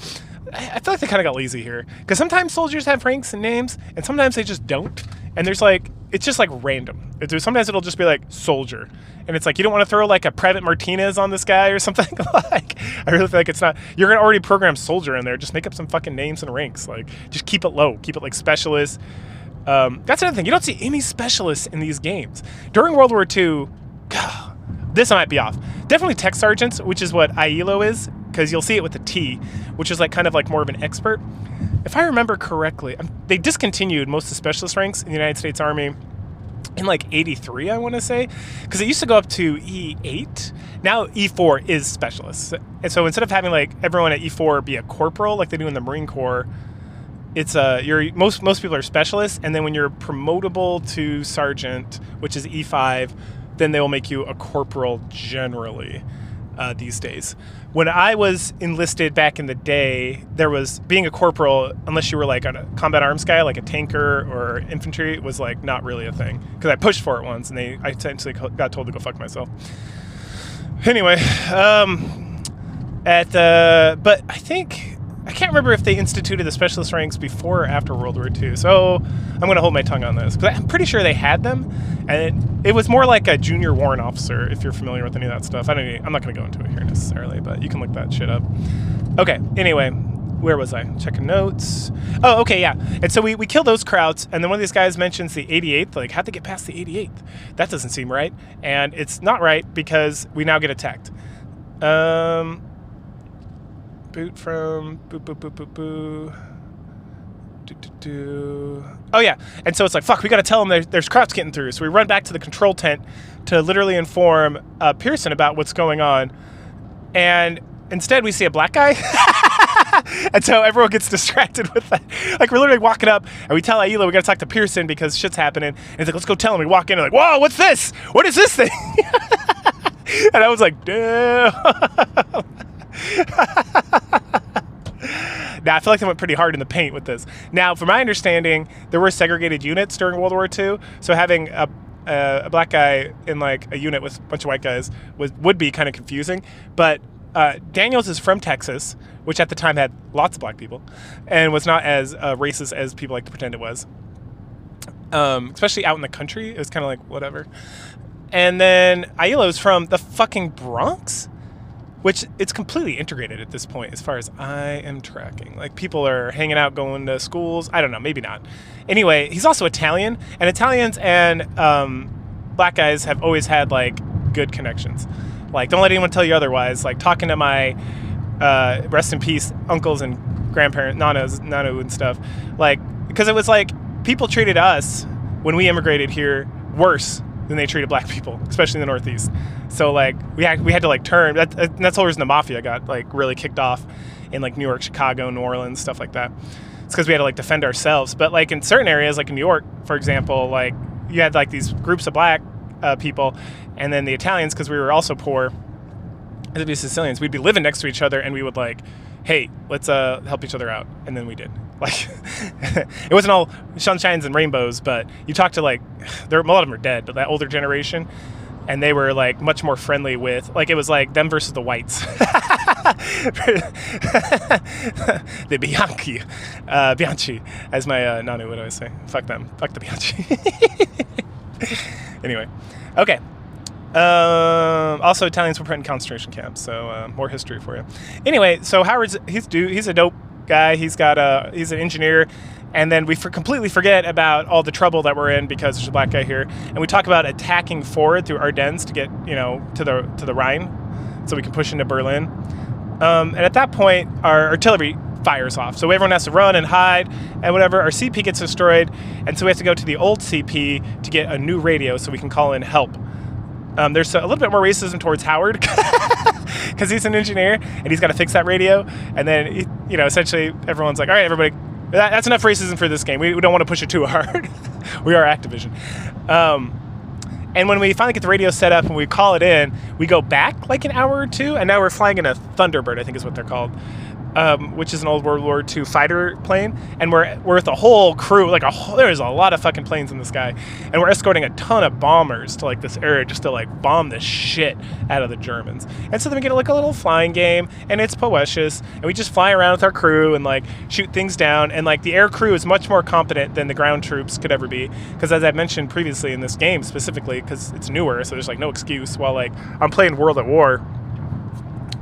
I feel like they kind of got lazy here. Because sometimes soldiers have ranks and names, and sometimes they just don't. And there's like, it's just like random. Sometimes it'll just be like soldier. And it's like, you don't want to throw like a Private Martinez on this guy or something. Like, I really feel like it's not, you're going to already program soldier in there. Just make up some fucking names and ranks. Like, just keep it low. Keep it like specialist. That's another thing. You don't see any specialists in these games. During World War II, this might be off. Definitely tech sergeants, which is what IELO is, because you'll see it with the T, which is like kind of like more of an expert. If I remember correctly, they discontinued most of the specialist ranks in the United States Army in like 83, I want to say, because it used to go up to E8. Now E4 is specialists. And so instead of having like everyone at E4 be a corporal like they do in the Marine Corps, it's most people are specialists, and then when you're promotable to sergeant, which is E5, then they will make you a corporal generally these days. When I was enlisted back in the day, there was being a corporal, unless you were like a combat arms guy, like a tanker or infantry, was like not really a thing. Because I pushed for it once, and I essentially got told to go fuck myself. Anyway, but I think I can't remember if they instituted the specialist ranks before or after World War II, so I'm going to hold my tongue on this. But I'm pretty sure they had them, and it was more like a junior warrant officer, if you're familiar with any of that stuff. I'm not going to go into it here necessarily, but you can look that shit up. Okay, anyway, where was I? Checking notes. Oh, okay, yeah. And so we kill those Krauts, and then one of these guys mentions the 88th. Like, how'd they get past the 88th? That doesn't seem right. And it's not right because we now get attacked. Boot from boo. Oh yeah, and so it's like, fuck, we gotta tell them there's Krauts getting through. So we run back to the control tent to literally inform Pearson about what's going on, and instead we see a black guy. And so everyone gets distracted with that. Like, we're literally walking up and we tell Aila we gotta talk to Pearson because shit's happening, and he's like, let's go tell him. We walk in and like, whoa, what's this? What is this thing? And I was like, damn. Now, I feel like I went pretty hard in the paint with this. Now, from my understanding, there were segregated units during World War II, so having a black guy in like a unit with a bunch of white guys would be kind of confusing. But Daniels is from Texas, which at the time had lots of black people, and was not as racist as people like to pretend it was. Especially out in the country, it was kind of like whatever. And then Aila was from the fucking Bronx, which it's completely integrated at this point as far as I am tracking. Like, people are hanging out, going to schools. I don't know, maybe not. Anyway, he's also Italian, and Italians and black guys have always had like good connections. Like, don't let anyone tell you otherwise. Like, talking to my rest in peace uncles and grandparents, Nanu and stuff. Like, because it was like people treated us when we immigrated here worse than they treated black people, especially in the Northeast. So like we had to like turn. That's the whole reason the mafia got like really kicked off in like New York, Chicago, New Orleans, stuff like that. It's because we had to like defend ourselves. But like in certain areas, like in New York, for example, like you had like these groups of black people, and then the Italians, because we were also poor, as the Sicilians, we'd be living next to each other, and we would like, hey, let's help each other out, and then we did. Like, it wasn't all sunshines and rainbows, but you talk to like, a lot of them are dead, but that older generation, and they were like much more friendly with, like, it was like them versus the whites. The Bianchi, as my Nanu would always say. Fuck them. Fuck the Bianchi. Anyway, okay. Also, Italians were put in concentration camps, so more history for you. Anyway, so Howard's he's a dope guy. He's an engineer, and then we completely forget about all the trouble that we're in because there's a black guy here, and we talk about attacking forward through Ardennes to get to the Rhine, so we can push into Berlin. And at that point, our artillery fires off, so everyone has to run and hide and whatever. Our CP gets destroyed, and so we have to go to the old CP to get a new radio so we can call in help. There's a little bit more racism towards Howard because he's an engineer and he's got to fix that radio. And then, essentially everyone's like, all right, everybody, that's enough racism for this game. We don't want to push it too hard. We are Activision. And when we finally get the radio set up and we call it in, we go back like an hour or two, and now we're flying in a Thunderbird, I think is what they're called. Which is an old World War II fighter plane, and we're with a whole crew, there's a lot of fucking planes in the sky, and we're escorting a ton of bombers to like this area just to like bomb the shit out of the Germans. And so then we get like a little flying game, and it's poetious, and we just fly around with our crew and like shoot things down, and like the air crew is much more competent than the ground troops could ever be, because as I mentioned previously in this game specifically, because it's newer, so there's like no excuse. While like I'm playing World at War,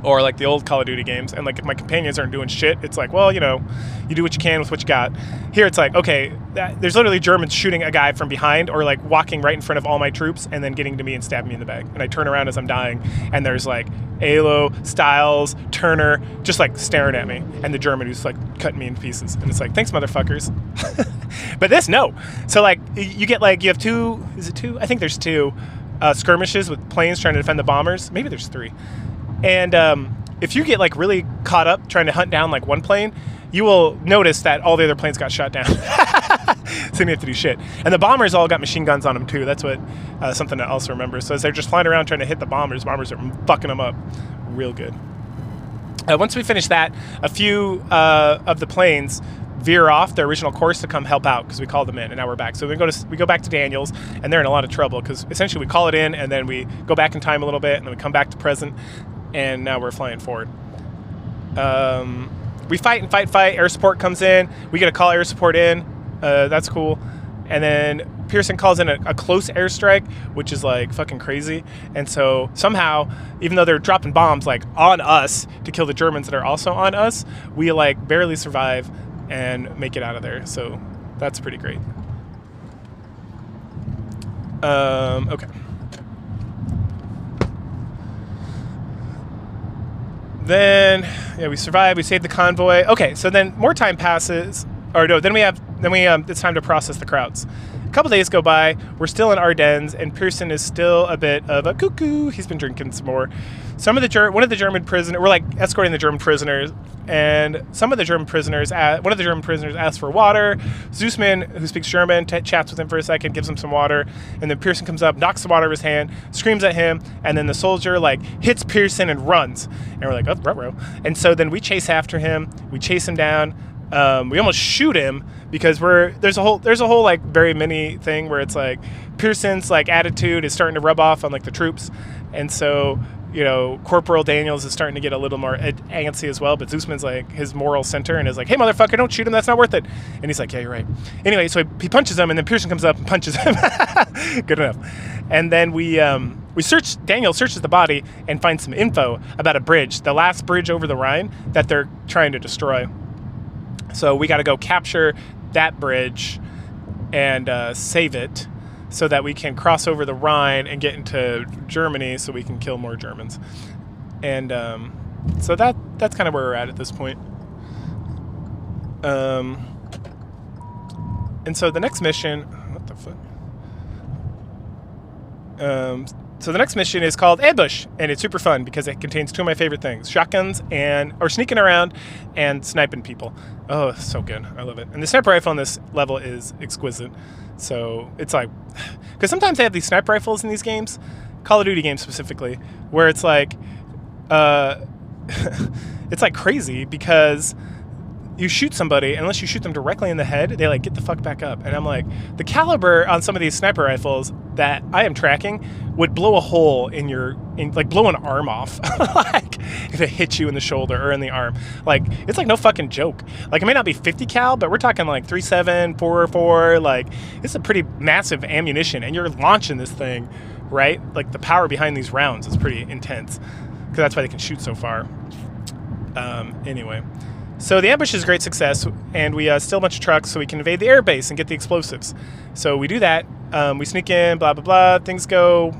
or like the old Call of Duty games, and like if my companions aren't doing shit, it's like, well, you do what you can with what you got. Here it's like, okay, there's literally Germans shooting a guy from behind, or like walking right in front of all my troops and then getting to me and stabbing me in the back. And I turn around as I'm dying, and there's like Alo, Stiles, Turner, just like staring at me, and the German who's like cutting me in pieces. And it's like, thanks, motherfuckers. But this, no. So like you get like, you have two, is it two? I think there's two skirmishes with planes trying to defend the bombers. Maybe there's three. And if you get like really caught up trying to hunt down like one plane, you will notice that all the other planes got shot down. So you have to do shit. And the bombers all got machine guns on them too. That's what something to also remember. So as they're just flying around trying to hit the bombers are fucking them up real good. Once we finish that, a few of the planes veer off their original course to come help out because we called them in, and now we're back. So we go back to Daniels, and they're in a lot of trouble because essentially we call it in, and then we go back in time a little bit, and then we come back to present, and now we're flying forward. we fight and fight. Air support comes in. We get a call air support in. That's cool. And then Pearson calls in a close airstrike, which is like fucking crazy. And so somehow, even though they're dropping bombs like on us to kill the Germans that are also on us, we like barely survive and make it out of there. So that's pretty great. Okay. Then we survive. We save the convoy. Okay, so then more time passes, or no, then we it's time to process the crowds. A couple days go by. We're still in Ardennes, and Pearson is still a bit of a cuckoo. He's been drinking some more. One of the German prisoners, we're like escorting the German prisoners, and one of the German prisoners asks for water. Zussman, who speaks German, chats with him for a second, gives him some water, and then Pearson comes up, knocks the water out of his hand, screams at him, and then the soldier like hits Pearson and runs, and we're like, oh, ruh-roh. And so then we chase after him. We chase him down. We almost shoot him because there's a whole like very mini thing where it's like Pearson's like attitude is starting to rub off on like the troops, and so Corporal Daniels is starting to get a little more antsy as well. But Zussman's like his moral center and is like, hey motherfucker, don't shoot him, that's not worth it. And he's like, yeah, you're right. Anyway, so he punches him, and then Pearson comes up and punches him. Good enough. And then Daniel searches the body and finds some info about a bridge, the last bridge over the Rhine that they're trying to destroy. So we got to go capture that bridge and save it so that we can cross over the Rhine and get into Germany so we can kill more Germans. And so that's kind of where we're at this point. And so the next mission... What the fuck? So the next mission is called Ambush, and it's super fun because it contains two of my favorite things: shotguns or sneaking around and sniping people. Oh, it's so good. I love it. And the sniper rifle on this level is exquisite. So it's like, because sometimes they have these sniper rifles in these games, Call of Duty games specifically, where it's like, it's like crazy because you shoot somebody, unless you shoot them directly in the head, they like get the fuck back up. And I'm like, the caliber on some of these sniper rifles that I am tracking would blow a hole like blow an arm off. Like if it hits you in the shoulder or in the arm, like it's like no fucking joke. Like it may not be 50 cal, but we're talking like 3.7, 4.4. Like it's a pretty massive ammunition, and you're launching this thing, right? Like the power behind these rounds is pretty intense, because that's why they can shoot so far. Anyway. So the ambush is a great success, and we steal a bunch of trucks so we can invade the airbase and get the explosives. So we do that. We sneak in, blah, blah, blah. Things going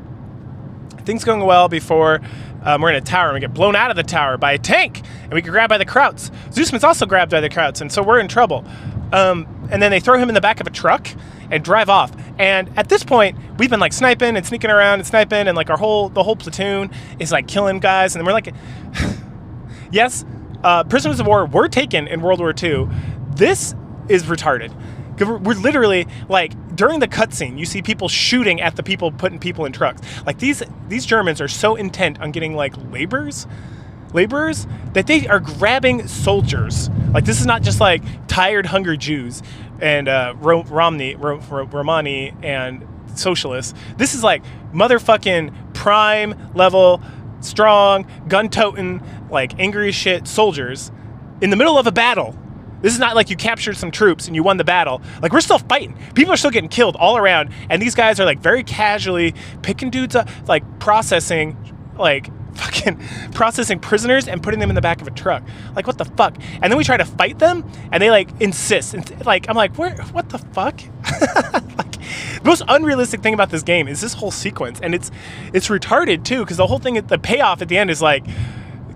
well before we're in a tower, and we get blown out of the tower by a tank, and we get grabbed by the Krauts. Zussman's also grabbed by the Krauts, and so we're in trouble. And then they throw him in the back of a truck and drive off. And at this point, we've been like sniping and sneaking around and sniping, and like the whole platoon is like killing guys, and then we're like, yes. Prisoners of war were taken in World War II. This is retarded. We're literally, like, during the cutscene, you see people shooting at the people putting people in trucks. Like, these Germans are so intent on getting, like, laborers, that they are grabbing soldiers. Like, this is not just, like, tired, hungry Jews and Romani and socialists. This is, like, motherfucking prime level, strong, gun-toting, like angry as shit soldiers in the middle of a battle. This is not like you captured some troops and you won the battle. Like, we're still fighting. People are still getting killed all around, and these guys are like very casually picking dudes up, like processing prisoners and putting them in the back of a truck. Like, what the fuck? And then we try to fight them, and they like insist. And like, I'm like, what the fuck? Like, the most unrealistic thing about this game is this whole sequence, and it's retarded too, because the whole thing, the payoff at the end is like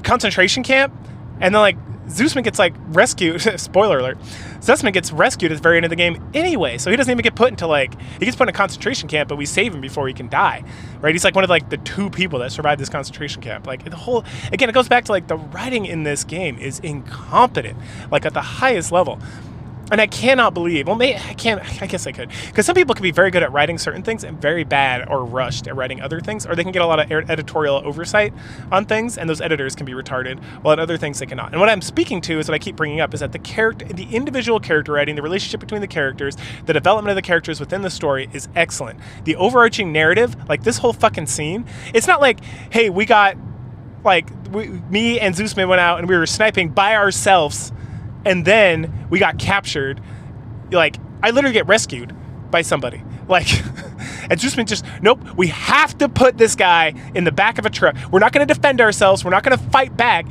concentration camp, and then like Zussman gets like rescued. Spoiler alert. Zussman gets rescued at the very end of the game anyway, so he doesn't even get put into he gets put in a concentration camp, but we save him before he can die, right? He's like one of like the 2 people that survived this concentration camp. Like the whole, again, it goes back to like the writing in this game is incompetent, like at the highest level. And I cannot believe, I guess I could, because some people can be very good at writing certain things and very bad or rushed at writing other things, or they can get a lot of editorial oversight on things, and those editors can be retarded, while at other things they cannot. And what I'm speaking to is what I keep bringing up, is that the individual character writing, the relationship between the characters, the development of the characters within the story is excellent. The overarching narrative, like this whole fucking scene, it's not like, hey, me and Zussman went out and we were sniping by ourselves and then we got captured. Like, I literally get rescued by somebody. Like, and Zusman just, nope, we have to put this guy in the back of a truck. We're not going to defend ourselves. We're not going to fight back.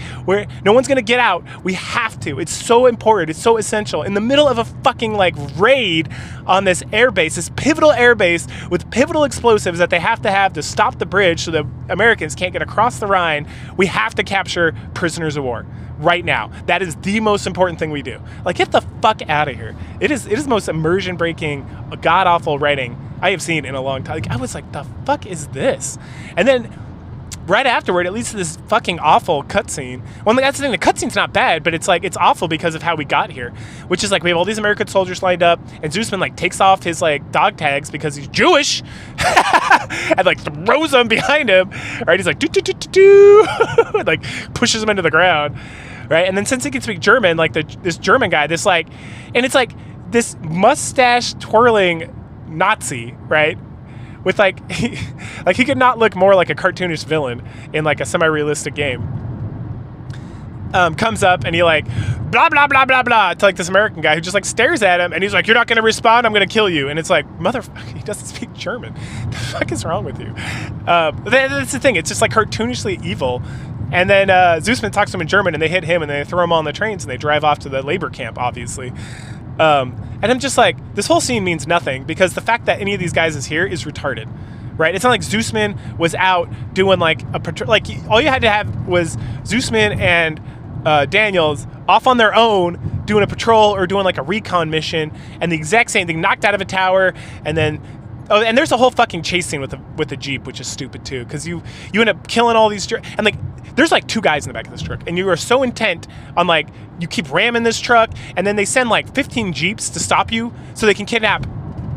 No one's going to get out. We have to. It's so important. It's so essential. In the middle of a fucking, like, raid on this airbase, this pivotal airbase with pivotal explosives that they have to stop the bridge so the Americans can't get across the Rhine, we have to capture prisoners of war. Right now. That is the most important thing we do. Like, get the fuck out of here. It is the most immersion-breaking, god-awful writing I have seen in a long time. Like, I was like, the fuck is this? And then, right afterward, it leads to this fucking awful cutscene. Well, that's the thing, the cutscene's not bad, but it's like, it's awful because of how we got here. Which is like, we have all these American soldiers lined up, and Zusman, like, takes off his, like, dog tags because he's Jewish, and, like, throws them behind him, right? He's like, do, and, like, pushes him into the ground, right? And then since he can speak German, like, this German guy, this, like, and it's like, this mustache-twirling Nazi, right? With, like, he could not look more like a cartoonish villain in, like, a semi-realistic game. Comes up and he, like, blah, blah, blah, blah, blah, to, like, this American guy who just, like, stares at him, and he's like, you're not going to respond, I'm going to kill you. And it's like, motherfucker, he doesn't speak German. The fuck is wrong with you? That's the thing. It's just, like, cartoonishly evil. And then Zusman talks to him in German, and they hit him, and they throw him on the trains, and they drive off to the labor camp, obviously. And I'm just like, this whole scene means nothing, because the fact that any of these guys is here is retarded. Right? It's not like Zusman was out doing, like, a patrol. Like, all you had to have was Zusman and Daniels off on their own doing a patrol or doing, like, a recon mission, and the exact same thing, knocked out of a tower, and then, oh, and there's a whole fucking chase scene with the Jeep, which is stupid too, because you end up killing all these, and, like, there's, like, 2 guys in the back of this truck, and you are so intent on, like, you keep ramming this truck, and then they send, like, 15 Jeeps to stop you so they can kidnap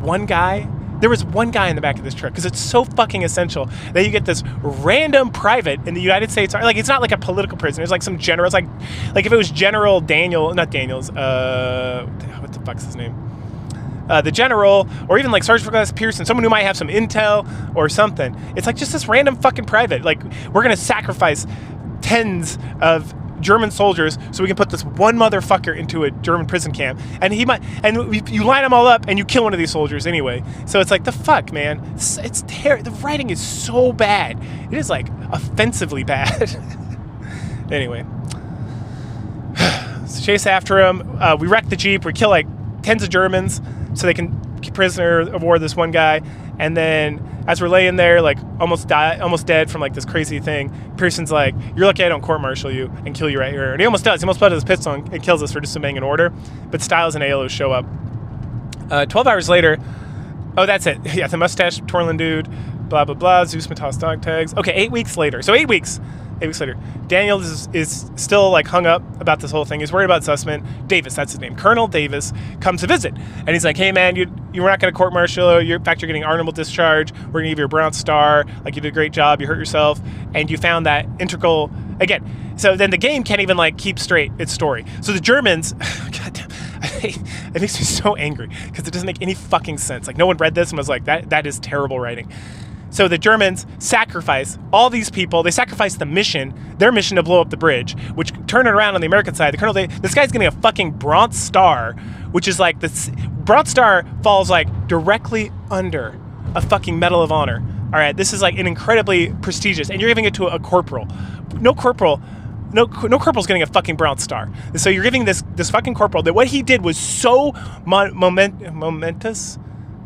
one guy. There was one guy in the back of this truck, because it's so fucking essential that you get this random private in the United States. Like, it's not like a political prisoner. It's like some general. It's like if it was General Daniel, not Daniels. What the fuck's his name? The general, or even like Sergeant Class Pearson, someone who might have some intel or something. It's like just this random fucking private. Like, we're gonna sacrifice tens of German soldiers so we can put this one motherfucker into a German prison camp, and you line them all up and you kill one of these soldiers anyway. So it's like, the fuck, man. It's terrible. The writing is so bad. It is, like, offensively bad. Anyway, so chase after him. We wreck the Jeep. We kill, like, tens of Germans so they can keep prisoner of war this one guy. And then as we're laying there, like, almost dead from, like, this crazy thing, Pearson's like, you're lucky I don't court-martial you and kill you right here. And he almost does. He almost put his pistol and kills us for disobeying an order. But Styles and Aiello show up. 12 hours later, oh, that's it. Yeah, the mustache twirling dude, blah, blah, blah, Zeus Matas dog tags. Okay, 8 weeks later. So 8 weeks. 8 weeks later. Daniel is still, like, hung up about this whole thing. He's worried about Sussman. Davis, that's his name. Colonel Davis comes to visit. And he's like, hey, man, you were not going to court-martial. In fact, you're getting honorable discharge. We're going to give you a Bronze Star. Like, you did a great job. You hurt yourself. And you found that integral... Again, so then the game can't even, like, keep straight its story. So the Germans... Goddamn. It makes me so angry because it doesn't make any fucking sense. Like, no one read this and was like, that is terrible writing. So the Germans sacrifice all these people. They sacrifice their mission to blow up the bridge, which turn it around on the American side. The colonel, this guy's getting a fucking Bronze Star, which is like this Bronze Star falls like directly under a fucking Medal of Honor. All right, this is like an incredibly prestigious, and you're giving it to a corporal. No corporal's getting a fucking Bronze Star. So you're giving this fucking corporal that what he did was so momentous.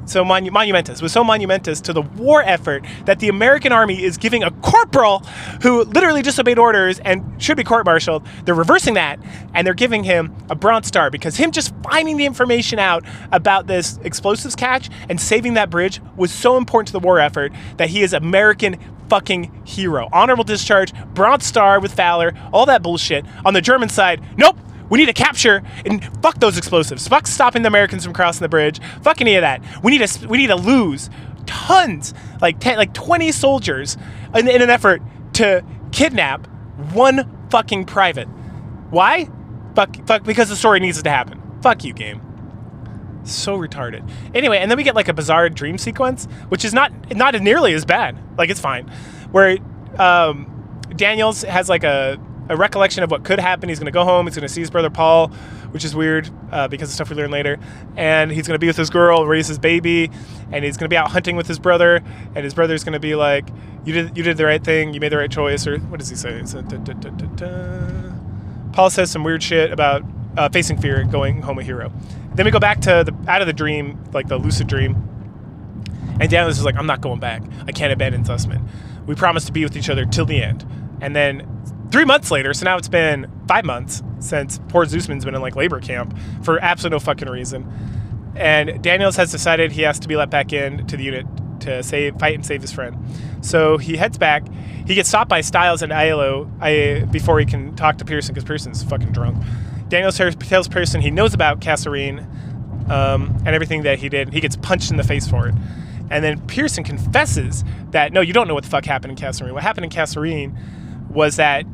So monumentous. Was so monumentous to the war effort that the American army is giving a corporal who literally disobeyed orders and should be court-martialed. They're reversing that, and they're giving him a Bronze Star because him just finding the information out about this explosives catch and saving that bridge was so important to the war effort that he is American fucking hero. Honorable discharge, Bronze Star with valor, all that bullshit. On the German side, nope. We need to capture and fuck those explosives. Fuck stopping the Americans from crossing the bridge. Fuck any of that. We need to lose tons, like 20 soldiers in an effort to kidnap one fucking private. Why? Fuck because the story needs it to happen. Fuck you, game. So retarded. Anyway, and then we get like a bizarre dream sequence, which is not nearly as bad. Like, it's fine. Where Daniels has like a a recollection of what could happen. He's going to go home. He's going to see his brother Paul, which is weird because of stuff we learn later. And he's going to be with his girl, raise his baby, and he's going to be out hunting with his brother. And his brother's going to be like, "You did the right thing. You made the right choice." Or what does he say? Paul says some weird shit about facing fear and going home a hero. Then we go back to out of the dream, like the lucid dream. And Daniels is like, "I'm not going back. I can't abandon Sussman. We promised to be with each other till the end." And then 3 months later, so now it's been 5 months since poor Zussman's been in like labor camp for absolutely no fucking reason. And Daniels has decided he has to be let back in to the unit to fight and save his friend. So he heads back. He gets stopped by Styles and Aiello before he can talk to Pearson because Pearson's fucking drunk. Daniels tells Pearson he knows about Kasserine and everything that he did. He gets punched in the face for it. And then Pearson confesses that, no, you don't know what the fuck happened in Kasserine. What happened in Kasserine was that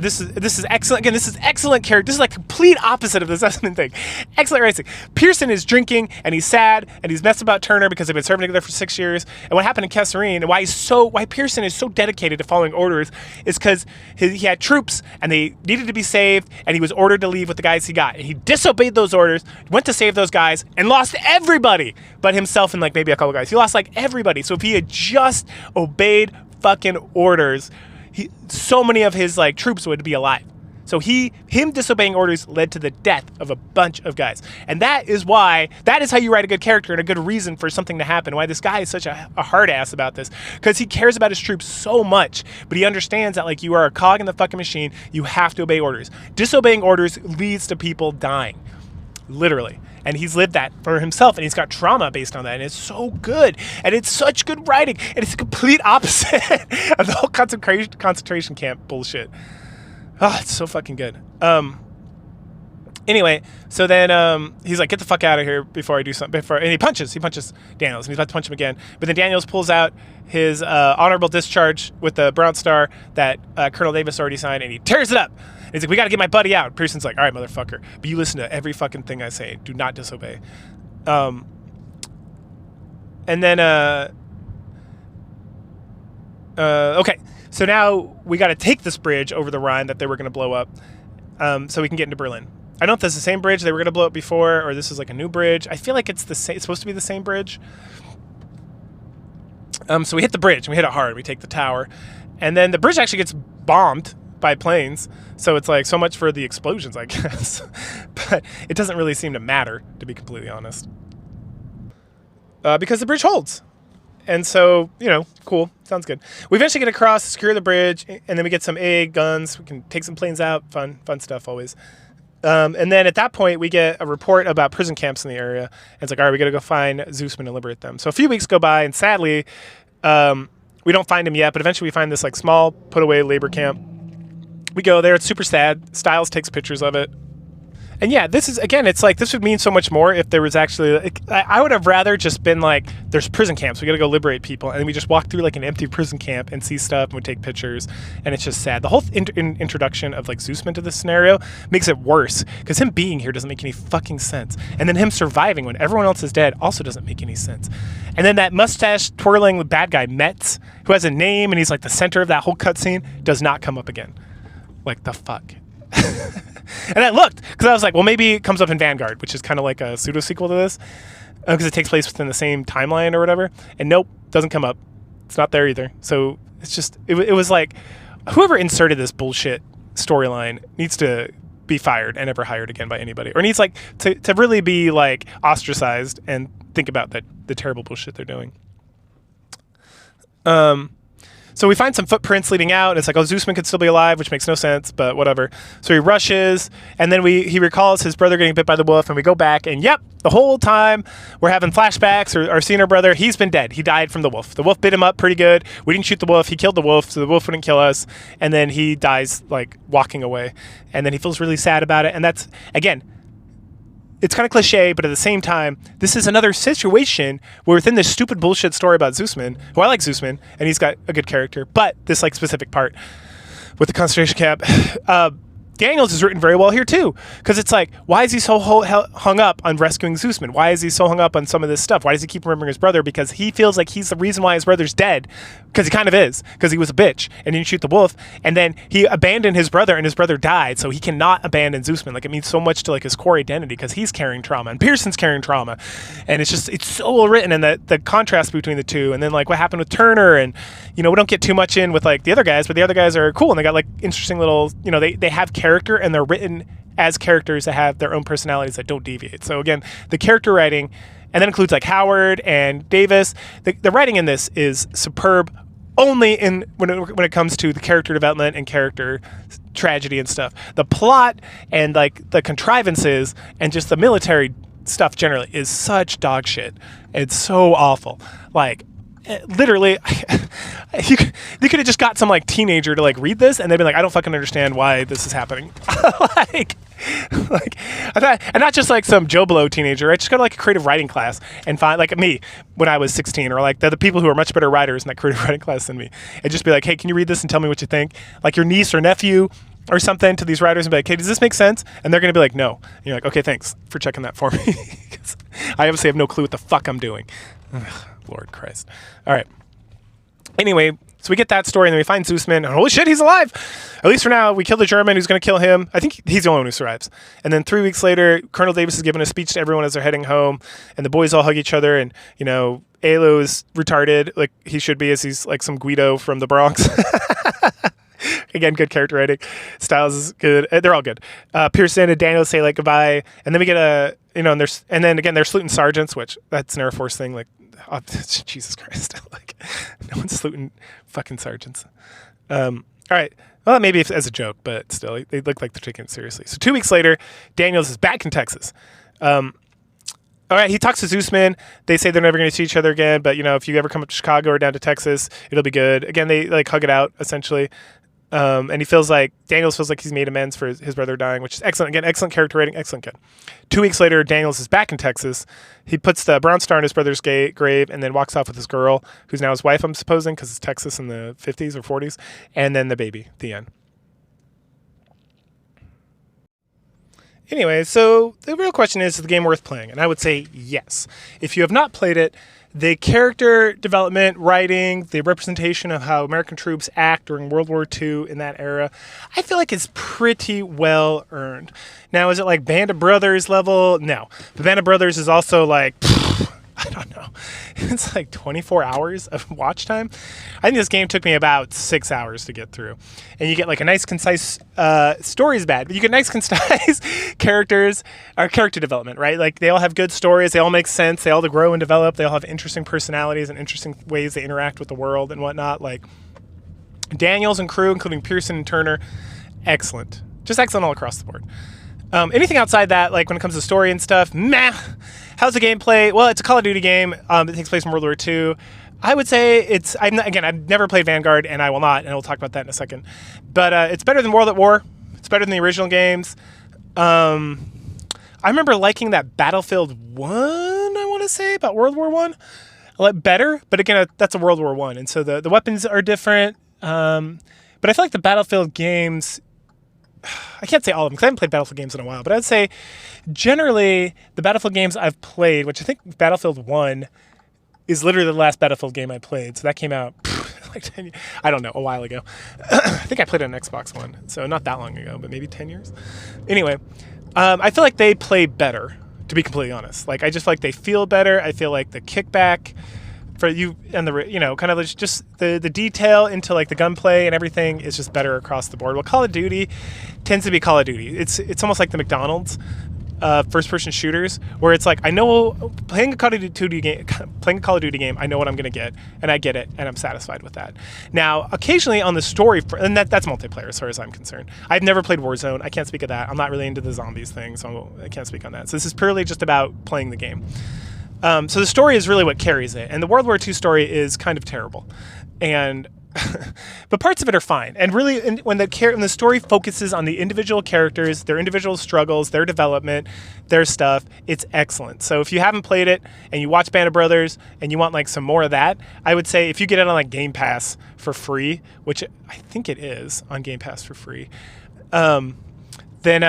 this is excellent. Again, this is excellent character. This is like complete opposite of the Sussman thing. Excellent writing. Pearson is drinking and he's sad and he's messed about Turner because they've been serving together for 6 years. And what happened in Kasserine and why Pearson is so dedicated to following orders is because he had troops and they needed to be saved and he was ordered to leave with the guys he got. And he disobeyed those orders, went to save those guys and lost everybody but himself and like maybe a couple guys. He lost like everybody. So if he had just obeyed fucking orders, so many of his like troops would be alive. So him disobeying orders led to the death of a bunch of guys. And that is how you write a good character and a good reason for something to happen. Why this guy is such a hard ass about this. Because he cares about his troops so much, but he understands that like you are a cog in the fucking machine. You have to obey orders. Disobeying orders leads to people dying. Literally. And he's lived that for himself, and he's got trauma based on that, and it's so good, and it's such good writing, and it's a complete opposite of the whole concentration camp bullshit. Oh, it's so fucking good. Anyway, so then he's like, "Get the fuck out of here before I do something." And he punches Daniels, and he's about to punch him again, but then Daniels pulls out his honorable discharge with the Bronze Star that Colonel Davis already signed, and he tears it up. He's like, "We got to get my buddy out." Pearson's like, "All right, motherfucker. But you listen to every fucking thing I say. Do not disobey." And then, okay. So now we got to take this bridge over the Rhine that they were going to blow up so we can get into Berlin. I don't know if this is the same bridge they were going to blow up before or this is like a new bridge. I feel like it's supposed to be the same bridge. So we hit the bridge and we hit it hard. We take the tower. And then the bridge actually gets bombed by planes, so it's like so much for the explosions, I guess. But it doesn't really seem to matter, to be completely honest, because the bridge holds. And so, cool, sounds good. We eventually get across, secure the bridge, and then we get some guns. We can take some planes out. Fun stuff always. And then at that point, we get a report about prison camps in the area. And it's like, all right, we got to go find Zussman and liberate them. So a few weeks go by, and sadly, we don't find him yet. But eventually, we find this like small put-away labor camp. We go there. It's super sad. Styles takes pictures of it. And yeah, this is, again, it's like, this would mean so much more if there was actually, like, I would have rather just been like, there's prison camps. We got to go liberate people. And we just walk through like an empty prison camp and see stuff and we take pictures. And it's just sad. The whole introduction of like Zussman to this scenario makes it worse because him being here doesn't make any fucking sense. And then him surviving when everyone else is dead also doesn't make any sense. And then that mustache twirling bad guy, Metz, who has a name and he's like the center of that whole cutscene, does not come up again. Like, the fuck? And I looked, because I was like, well, maybe it comes up in Vanguard, which is kind of like a pseudo-sequel to this, because it takes place within the same timeline or whatever. And nope, doesn't come up. It's not there either. So it's just, it was like, whoever inserted this bullshit storyline needs to be fired and never hired again by anybody. Or needs, like, to really be, like, ostracized and think about the terrible bullshit they're doing. So we find some footprints leading out, and it's like, oh, Zussman could still be alive, which makes no sense, but whatever. So he rushes, and then he recalls his brother getting bit by the wolf, and we go back, and yep, the whole time we're having flashbacks or seeing our brother. He's been dead. He died from the wolf. The wolf bit him up pretty good. We didn't shoot the wolf. He killed the wolf, so the wolf wouldn't kill us, and then he dies, like, walking away. And then he feels really sad about it, and that's, again, it's kind of cliche, but at the same time, this is another situation where within this stupid bullshit story about Zussman, who I like Zussman, and he's got a good character, but this like specific part with the concentration camp, Daniels is written very well here too, because it's like, why is he so hung up on rescuing Zeusman? Why is he so hung up on some of this stuff? Why does he keep remembering his brother? Because he feels like he's the reason why his brother's dead, because he kind of is, because he was a bitch and he didn't shoot the wolf, and then he abandoned his brother and his brother died, so he cannot abandon Zeusman. Like, it means so much to like his core identity, because he's carrying trauma and Pearson's carrying trauma, and it's so well written, and the contrast between the two, and then like what happened with Turner, and we don't get too much in with like the other guys, but the other guys are cool, and they got like interesting little, they have character, and they're written as characters that have their own personalities that don't deviate. So again, the character writing, and that includes like Howard and Davis. The writing in this is superb, only when it comes to the character development and character tragedy and stuff. The plot and like the contrivances and just the military stuff generally is such dog shit. It's so awful. Like, literally, you could have just got some like teenager to like read this, and they'd be like, I don't fucking understand why this is happening. like I thought, and not just like some Joe Blow teenager. I just go to like a creative writing class and find like me when I was 16, or like the people who are much better writers in that creative writing class than me, and just be like, hey, can you read this and tell me what you think? Like your niece or nephew or something, to these writers, and be like, hey, does this make sense? And they're going to be like, no. And you're like, okay, thanks for checking that for me. I obviously have no clue what the fuck I'm doing. Lord Christ. All right. Anyway, so we get that story, and then we find Zeusman, and holy shit, he's alive! At least for now. We kill the German who's going to kill him. I think he's the only one who survives. And then 3 weeks later, Colonel Davis is giving a speech to everyone as they're heading home, and the boys all hug each other, and, Alo is retarded, like he should be, as he's like some Guido from the Bronx. Again, good character writing. Styles is good. They're all good. Pearson and Daniel say like goodbye, and then we get and then again they're saluting sergeants, which that's an Air Force thing. Like, Jesus Christ, like no one's saluting fucking sergeants. All right. Well, maybe as a joke, but still, they look like they're taking it seriously. So 2 weeks later, Daniels is back in Texas. All right, he talks to Zeusman. They say they're never going to see each other again, but if you ever come up to Chicago or down to Texas, it'll be good. Again, they like hug it out essentially. And Daniels feels like he's made amends for his brother dying, which is excellent. Again, excellent character rating, excellent kid. 2 weeks later, Daniels is back in Texas. He puts the Bronze Star in his brother's grave and then walks off with his girl, who's now his wife, I'm supposing, because it's Texas in the 50s or 40s, and then the baby, the end. Anyway, so the real question is the game worth playing? And I would say yes. If you have not played it, the character development, writing, the representation of how American troops act during World War II in that era, I feel like it's pretty well earned. Now, is it like Band of Brothers level? No. But Band of Brothers is also like, I don't know. It's like 24 hours of watch time. I think this game took me about 6 hours to get through. And you get like a nice, concise, story's bad, but you get nice, concise characters, or character development, right? Like they all have good stories. They all make sense. They all grow and develop. They all have interesting personalities and interesting ways they interact with the world and whatnot. Like Daniels and crew, including Pearson and Turner, excellent. Just excellent all across the board. Anything outside that, like when it comes to story and stuff, meh. How's the gameplay? Well, it's a Call of Duty game. It takes place in World War II. I would say I've never played Vanguard, and I will not, and we'll talk about that in a second. But it's better than World at War. It's better than the original games. I remember liking that Battlefield 1, I want to say, about World War I. I like better, but again, that's a World War I, and so the weapons are different. But I feel like the Battlefield games, I can't say all of them because I haven't played Battlefield games in a while, but I'd say generally the Battlefield games I've played, which I think Battlefield 1 is literally the last Battlefield game I played. So that came out like 10 years, I don't know, a while ago. I think I played it on Xbox One, so not that long ago, but maybe 10 years. Anyway, I feel like they play better, to be completely honest. Like I just feel like they feel better. I feel like the kickback for you and the kind of just the detail into like the gunplay and everything is just better across the board. Well, Call of Duty tends to be Call of Duty. It's almost like the McDonald's first-person shooters, where it's like I know playing a Call of Duty game, I know what I'm gonna get, and I get it, and I'm satisfied with that. Now, occasionally on the story, and that's multiplayer as far as I'm concerned. I've never played Warzone. I can't speak of that. I'm not really into the zombies thing, so I can't speak on that. So this is purely just about playing the game. So the story is really what carries it, and the World War II story is kind of terrible, and but parts of it are fine. And really, when the story focuses on the individual characters, their individual struggles, their development, their stuff, it's excellent. So if you haven't played it and you watch Band of Brothers and you want like some more of that, I would say if you get it on like Game Pass for free, which I think it is on Game Pass for free, then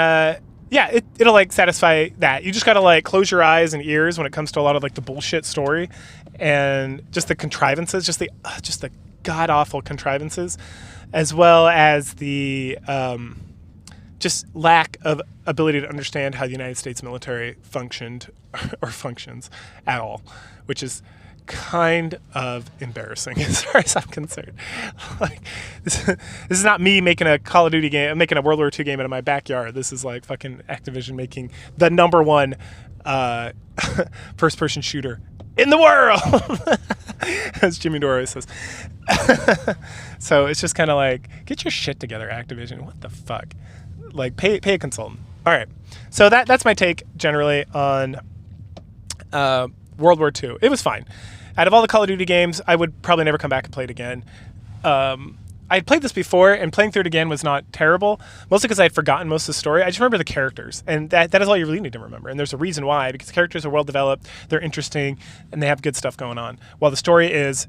yeah, it'll like satisfy that. You just gotta like close your eyes and ears when it comes to a lot of like the bullshit story and just the contrivances, just the god awful contrivances, as well as the just lack of ability to understand how the United States military functioned or functions at all, which is kind of embarrassing as far as I'm concerned. Like this is not me making a Call of Duty game, I'm making a World War II game out of my backyard. This is like fucking Activision making the #1 first-person shooter in the world, as Jimmy Dore says. So it's just kind of like, get your shit together, Activision. What the fuck? Like, pay a consultant. All right. So that's my take generally on World War II. It was fine. Out of all the Call of Duty games, I would probably never come back and play it again. I played this before, and playing through it again was not terrible, mostly because I had forgotten most of the story. I just remember the characters, and that is all you really need to remember. And there's a reason why, because the characters are well-developed, they're interesting, and they have good stuff going on. While the story is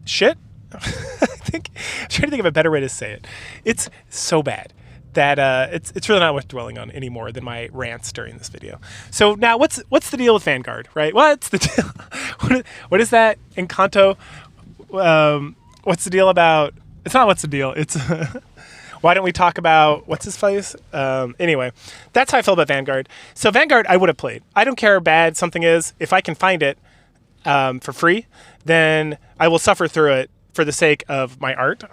shit, I'm trying to think of a better way to say it. It's so bad that it's really not worth dwelling on anymore than my rants during this video. So now, what's the deal with Vanguard, right? What's the deal? What is that Encanto? What's the deal about? It's not what's the deal. It's why don't we talk about what's his face? Anyway, that's how I feel about Vanguard. So Vanguard, I would have played. I don't care how bad something is. If I can find it for free, then I will suffer through it for the sake of my art,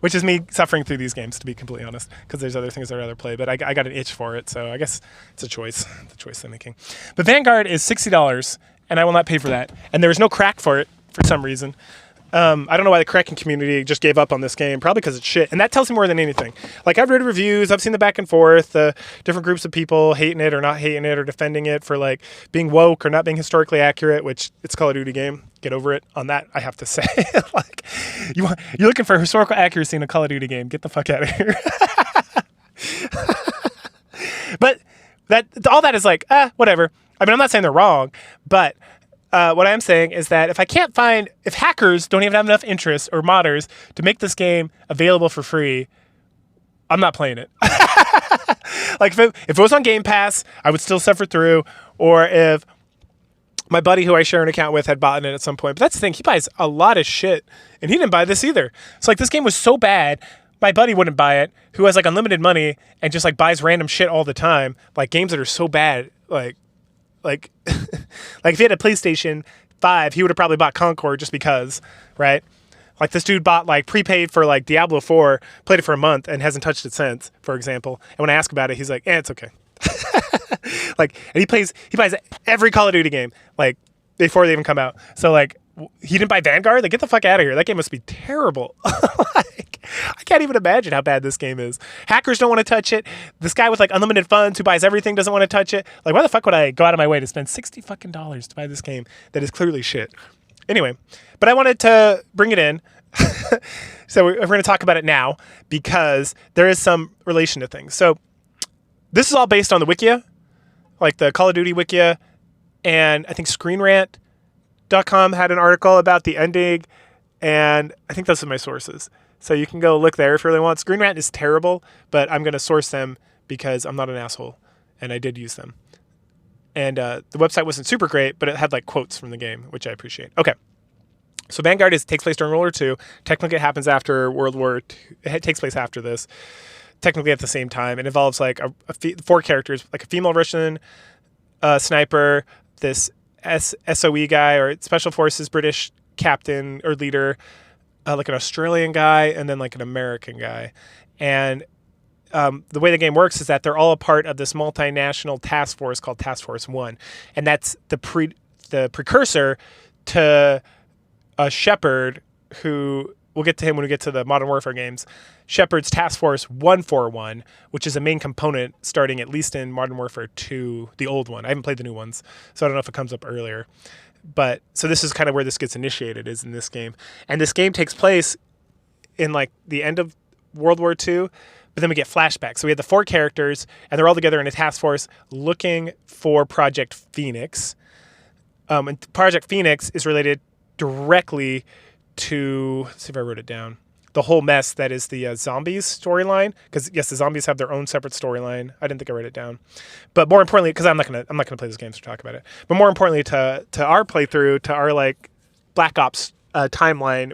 which is me suffering through these games, to be completely honest, because there's other things I'd rather play, but I got an itch for it, so I guess it's a choice, the choice I'm making. But Vanguard is $60, and I will not pay for that, and there is no crack for it for some reason. I don't know why the cracking community just gave up on this game, probably because it's shit, and that tells me more than anything. Like, I've read reviews, I've seen the back and forth, different groups of people hating it or not hating it or defending it for, like, being woke or not being historically accurate, which it's a Call of Duty game. Get over it on that, I have to say. Like, you're looking for historical accuracy in a Call of Duty game. Get the fuck out of here. But all that is like, whatever. I mean, I'm not saying they're wrong, but what I am saying is that if hackers don't even have enough interest or modders to make this game available for free, I'm not playing it. Like, if it was on Game Pass, I would still suffer through, or if my buddy who I share an account with had bought it at some point. But that's the thing, he buys a lot of shit, and he didn't buy this either. So, like, this game was so bad, my buddy wouldn't buy it, who has, like, unlimited money and just, like, buys random shit all the time. Like, games that are so bad, like if he had a PlayStation 5, he would have probably bought Concord just because, right? Like, this dude bought, like, prepaid for, like, Diablo 4, played it for a month, and hasn't touched it since, for example. And when I ask about it, he's like, it's okay. Like, and he buys every Call of Duty game, like, before they even come out. So, like, he didn't buy Vanguard? Like, get the fuck out of here. That game must be terrible. Like, I can't even imagine how bad this game is. Hackers don't want to touch it. This guy with, like, unlimited funds who buys everything doesn't want to touch it. Like, why the fuck would I go out of my way to spend $60 fucking to buy this game that is clearly shit? Anyway, but I wanted to bring it in. So we're going to talk about it now because there is some relation to things. So this is all based on the Wikia, like the Call of Duty Wikia, and I think ScreenRant.com had an article about the ending, and I think those are my sources. So you can go look there if you really want. Screen Rant is terrible, but I'm going to source them because I'm not an asshole, and I did use them. And the website wasn't super great, but it had, like, quotes from the game, which I appreciate. Okay. So Vanguard takes place during World War II. Technically, it happens after World War II. It takes place after this. Technically at the same time. It involves, like, 4 characters, like a female Russian sniper, this SOE guy, or Special Forces British captain or leader, like an Australian guy, and then, like, an American guy. And the way the game works is that they're all a part of this multinational task force called Task Force 1. And that's the precursor to Shepard, who we'll get to him when we get to the Modern Warfare games. Shepard's Task Force 141, which is a main component starting at least in Modern Warfare 2, the old one. I haven't played the new ones, so I don't know if it comes up earlier. But so this is kind of where this gets initiated, is in this game. And this game takes place in, like, the end of World War II, but then we get flashbacks. So we have the 4 characters, and they're all together in a task force looking for Project Phoenix. And Project Phoenix is related directly to, let's see if I wrote it down, the whole mess that is the zombies storyline. Because yes, the zombies have their own separate storyline. I didn't think I wrote it down, but more importantly, because I'm not gonna play this game to talk about it. But more importantly, to our playthrough, to our like Black Ops timeline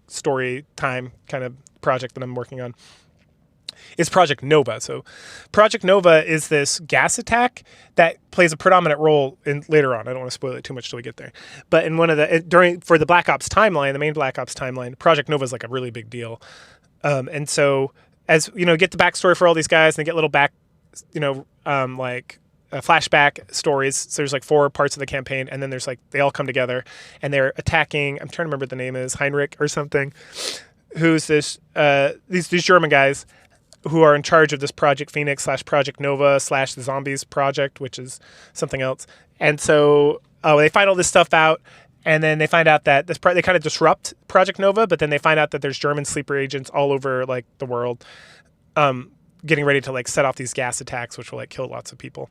story time kind of project that I'm working on, is Project Nova. So Project Nova is this gas attack that plays a predominant role in later on. I don't want to spoil it too much till we get there. But in one of the for the Black Ops timeline, the main Black Ops timeline, Project Nova is like a really big deal. And so as you know, get the backstory for all these guys, and they get little back, flashback stories. So there's like 4 parts of the campaign, and then there's like they all come together and they're attacking. I'm trying to remember what the name is, Heinrich or something. Who's this? These German guys who are in charge of this Project Phoenix / Project Nova / the Zombies project, which is something else. And so they find all this stuff out, and then they find out that they kind of disrupt Project Nova, but then they find out that there's German sleeper agents all over like the world, getting ready to like set off these gas attacks, which will like kill lots of people.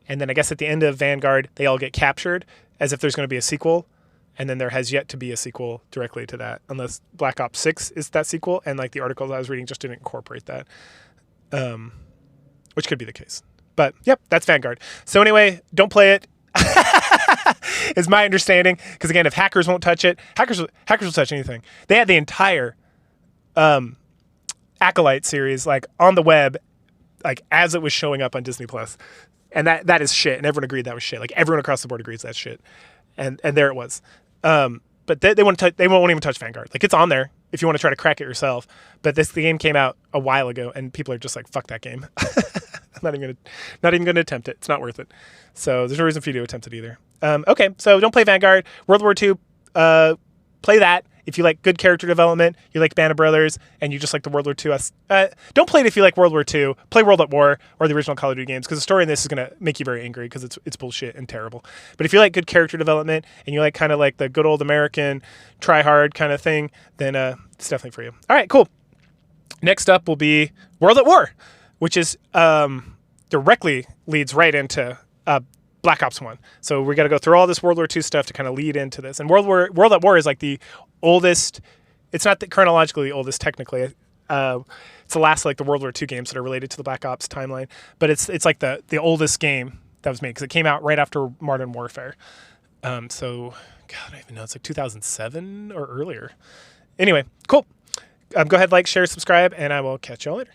And then I guess at the end of Vanguard, they all get captured, as if there's going to be a sequel. And then there has yet to be a sequel directly to that, unless Black Ops 6 is that sequel. And like the articles I was reading just didn't incorporate that, which could be the case. But yep, that's Vanguard. So anyway, don't play it, is my understanding. Because again, if hackers won't touch it, hackers will touch anything. They had the entire Acolyte series like on the web, like as it was showing up on Disney Plus, and that is shit. And everyone agreed that was shit. Like everyone across the board agrees that's shit. And there it was. But they won't even touch Vanguard. Like it's on there if you want to try to crack it yourself. But the game came out a while ago, and people are just like, "Fuck that game." I'm not even gonna attempt it. It's not worth it. So there's no reason for you to attempt it either. Okay, so don't play Vanguard. World War II. Play that if you like good character development. You like Band of Brothers, and you just like the World War II. Don't play it if you like World War II. Play World at War or the original Call of Duty games, because the story in this is gonna make you very angry because it's bullshit and terrible. But if you like good character development and you like kind of like the good old American try hard kind of thing, then it's definitely for you. All right, cool. Next up will be World at War, which is directly leads right into Black Ops 1. So we got to go through all this World War II stuff to kind of lead into this. And World at War is like the oldest. It's not chronologically the oldest technically. It's the last like the World War II games that are related to the Black Ops timeline. But it's like the oldest game that was made because it came out right after Modern Warfare. So God, I don't even know. It's like 2007 or earlier. Anyway, cool. Go ahead, like, share, subscribe, and I will catch y'all later.